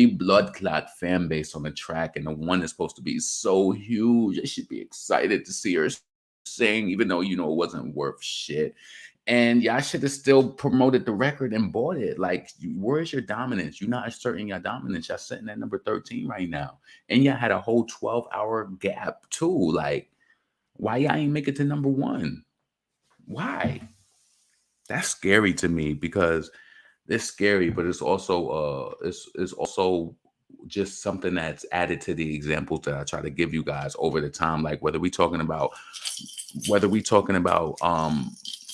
blood clot fan base on the track, and the one is supposed to be so huge. I should be excited to see her sing, even though you know it wasn't worth shit. And y'all should have still promoted the record and bought it. Like, where's your dominance? You're not asserting your dominance. Y'all sitting at number 13 right now. And y'all had a whole 12-hour gap too. Like, why y'all ain't make it to number one? Why? That's scary to me because it's scary, but it's also just something that's added to the examples that I try to give you guys over the time. Like whether we talking about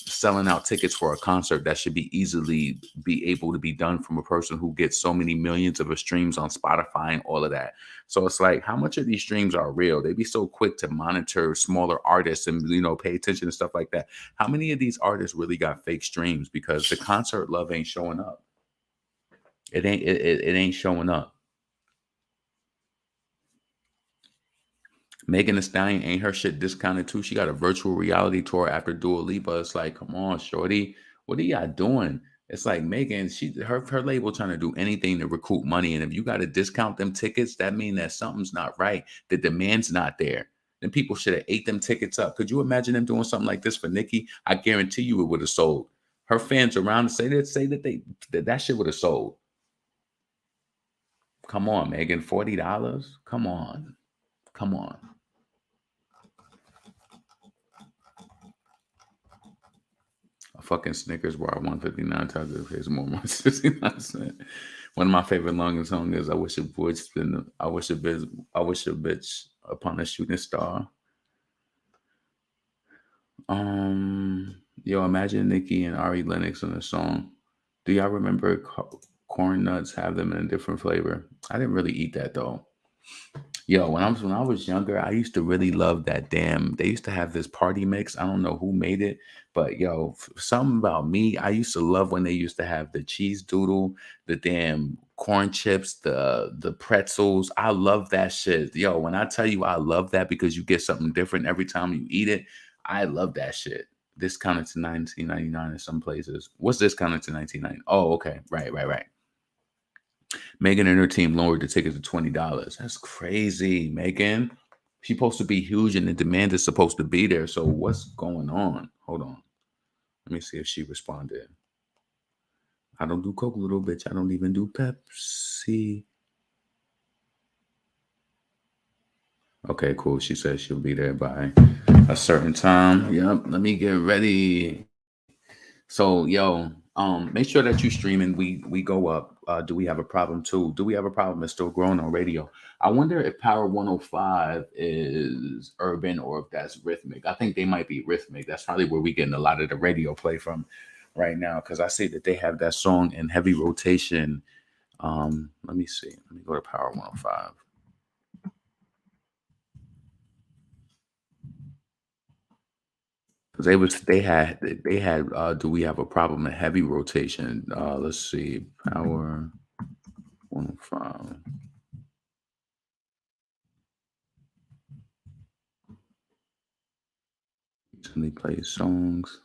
selling out tickets for a concert that should be easily be able to be done from a person who gets so many millions of streams on Spotify and all of that. So it's like, how much of these streams are real? They be so quick to monitor smaller artists and pay attention and stuff like that. How many of these artists really got fake streams because the concert love ain't showing up? It ain't showing up. Megan Thee Stallion ain't her shit discounted too. She got a virtual reality tour after Dua Lipa. It's like, come on, shorty, what are y'all doing? It's like Megan, her label trying to do anything to recoup money, and if you got to discount them tickets, that means that something's not right. The demand's not there. Then people should have ate them tickets up. Could you imagine them doing something like this for Nicki? I guarantee you it would have sold. Her fans around say that shit would have sold. Come on, Megan, $40. Come on, come on. A fucking Snickers bar, 159 times it pays more than 69 cents. One of my favorite longest songs is I wish a bitch upon a shooting star. Yo, imagine Nicki and Ari Lennox on a song. Do y'all remember corn nuts have them in a different flavor? I didn't really eat that though. Yo, when I was younger, I used to really love that damn. They used to have this party mix. I don't know who made it, but yo, something about me. I used to love when they used to have the cheese doodle, the damn corn chips, the pretzels. I love that shit. Yo, when I tell you I love that because you get something different every time you eat it, I love that shit. Discounted to 19.99 in some places. What's discounted to 19.99? Oh, okay, right. Megan and her team lowered the ticket to $20. That's crazy, Megan. She's supposed to be huge and the demand is supposed to be there. So what's going on? Hold on. Let me see if she responded. I don't do Coke, little bitch. I don't even do Pepsi. Okay, cool. She says she'll be there by a certain time. Yep. Let me get ready. So, make sure that you streaming. We go up. Do we have a problem too? Do we have a problem? It's still growing on radio. I wonder if Power 105 is urban or if that's rhythmic. I think they might be rhythmic. That's probably where we getting a lot of the radio play from right now because I see that they have that song in heavy rotation. Let me see. Let me go to Power 105. Because they had do we have a problem in heavy rotation? Let's see. Power 105. Recently played songs.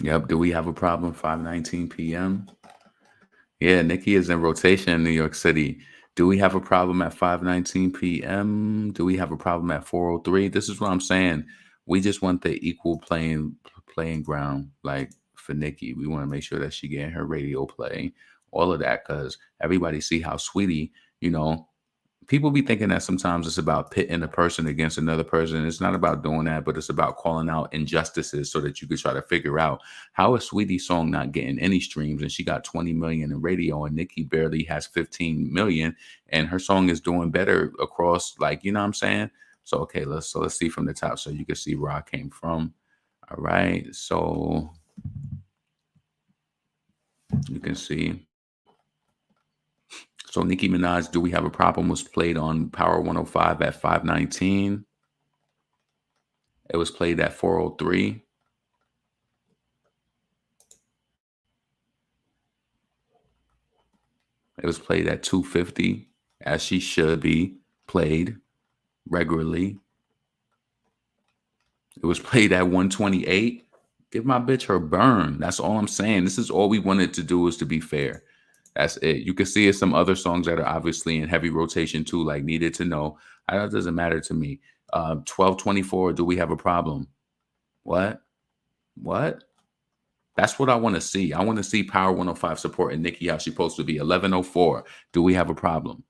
Yep. Do we have a problem? 5:19 p.m. Yeah, Nicki is in rotation in New York City. Do we have a problem at 5:19 p.m.? Do we have a problem at 4:03? This is what I'm saying. We just want the equal playing ground, like for Nicki. We want to make sure that she getting her radio play, all of that, because everybody see how Sweetie, you know, people be thinking that sometimes it's about pitting a person against another person. It's not about doing that, but it's about calling out injustices so that you could try to figure out how is Sweetie's song not getting any streams and she got 20 million in radio and Nicki barely has 15 million and her song is doing better across, like, you know what I'm saying? So okay, let's see from the top so you can see where I came from. All right, so you can see. So Nicki Minaj, Do We Have a Problem was played on Power 105 at 5:19. It was played at 4:03. It was played at 2:50, as she should be played regularly. It was played at 1:28. Give my bitch her burn. That's all I'm saying. This is all we wanted to do, is to be fair. That's it. You can see it's some other songs that are obviously in heavy rotation too, like Needed to Know. That doesn't matter to me. 12:24, Do We Have a Problem? What? What? That's what I want to see. I want to see Power 105 supporting Nicki how she's supposed to be. 11:04, Do We Have a Problem?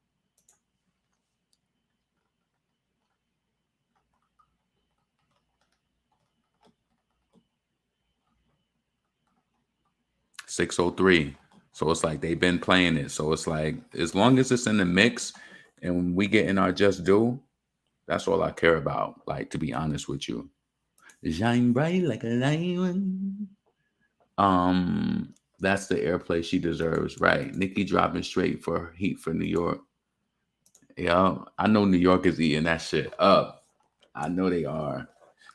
.603. So it's like they've been playing it. So it's like, as long as it's in the mix and we get in our just due, that's all I care about. Like, to be honest with you. Shine bright like a diamond. That's the airplay she deserves, right? Nicki dropping straight for heat for New York. Yeah, I know New York is eating that shit up. I know they are.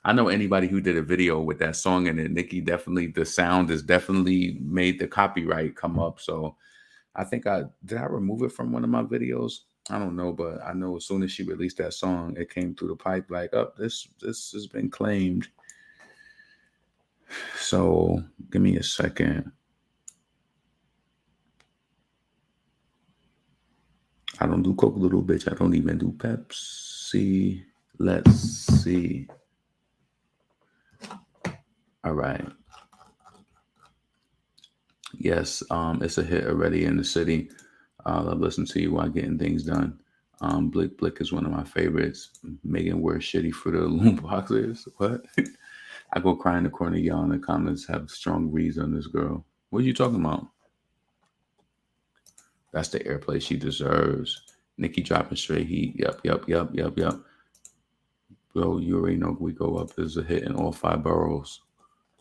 I know anybody who did a video with that song in it. Nicki definitely, the sound is definitely made the copyright come up. So I think I remove it from one of my videos. I don't know, but I know as soon as she released that song, it came through the pipe like, oh, this has been claimed. So give me a second. I don't do Coke, little bitch. I don't even do Pepsi. Let's see. All right. Yes, it's a hit already in the city. Love listening to you while getting things done. Blick Blick is one of my favorites. Megan wears shitty for the loom boxers. What? I go cry in the corner. Y'all in the comments have strong reads on this girl. What are you talking about? That's the airplay she deserves. Nicki dropping straight heat. Yep. Bro, you already know We Go Up is a hit in all 5 boroughs.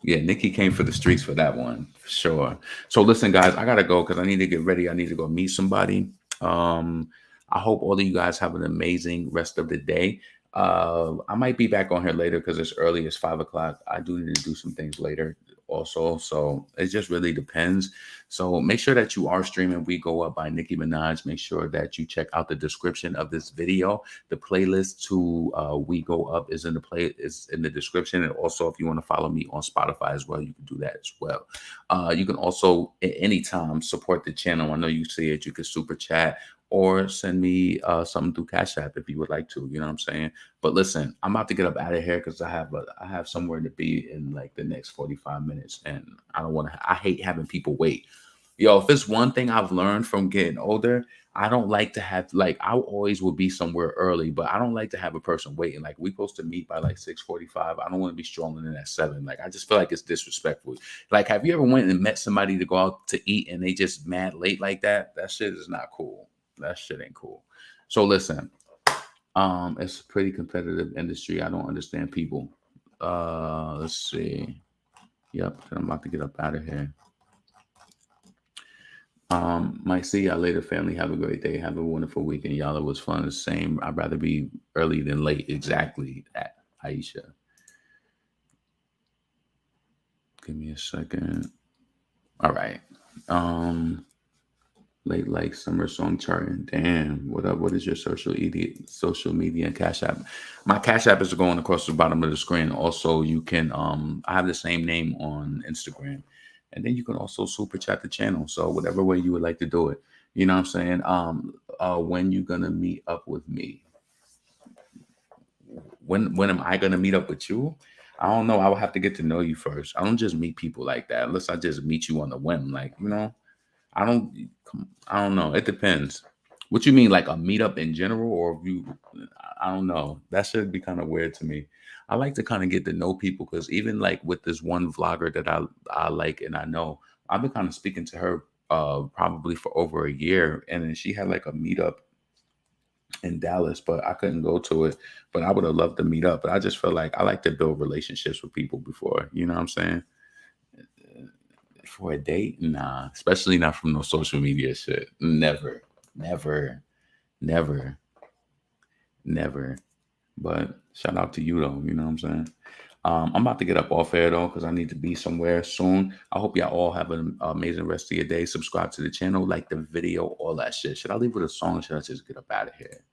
Yeah, Nicki came for the streets for that one, for sure. So listen, guys, I gotta go because I need to get ready. I need to go meet somebody. I hope all of you guys have an amazing rest of the day. I might be back on here later because it's early. It's 5 o'clock. I do need to do some things later also. So it just really depends. So make sure that you are streaming We Go Up by Nicki Minaj. Make sure that you check out the description of this video. The playlist to We Go Up is in the description. And also, if you want to follow me on Spotify as well, you can do that as well. You can also at any time support the channel. I know you see it. You can super chat or send me something through Cash App if you would like to. You know what I'm saying? But listen, I'm about to get up out of here because I have somewhere to be in like the next 45 minutes, and I hate having people wait. Yo, if it's one thing I've learned from getting older, I don't like to have, like, I always will be somewhere early, but I don't like to have a person waiting. Like, we supposed to meet by like 6:45. I don't want to be strolling in at 7. Like, I just feel like it's disrespectful. Like, have you ever went and met somebody to go out to eat and they just mad late like that? That shit is not cool. That shit ain't cool. So listen, it's a pretty competitive industry. I don't understand people. Let's see. Yep, I'm about to get up out of here. Might see y'all later, family. Have a great day. Have a wonderful weekend. Y'all, it was fun. The same. I'd rather be early than late. Exactly that, Aisha. Give me a second. All right. Late like summer song charting. Damn. What up? What is your social media and Cash App? My Cash App is going across the bottom of the screen. Also, you can I have the same name on Instagram. And then you can also super chat the channel. So whatever way you would like to do it. You know what I'm saying? when you gonna meet up with me? When am I gonna meet up with you? I don't know. I will have to get to know you first. I don't just meet people like that unless I just meet you on the whim. Like, I don't. I don't know. It depends. What you mean, like a meetup in general, or if you? I don't know. That should be kind of weird to me. I like to kind of get to know people because even like with this one vlogger that I like and I know, I've been kind of speaking to her probably for over a year, and then she had like a meetup in Dallas, but I couldn't go to it. But I would have loved to meet up. But I just feel like I like to build relationships with people before. You know what I'm saying? For a date, nah, especially not from no social media shit. Never, never, never, never. But shout out to you though. You know what I'm saying? I'm about to get up off air though because I need to be somewhere soon. I hope y'all all have an amazing rest of your day. Subscribe to the channel, like the video, all that shit. Should I leave with a song? Or should I just get up out of here?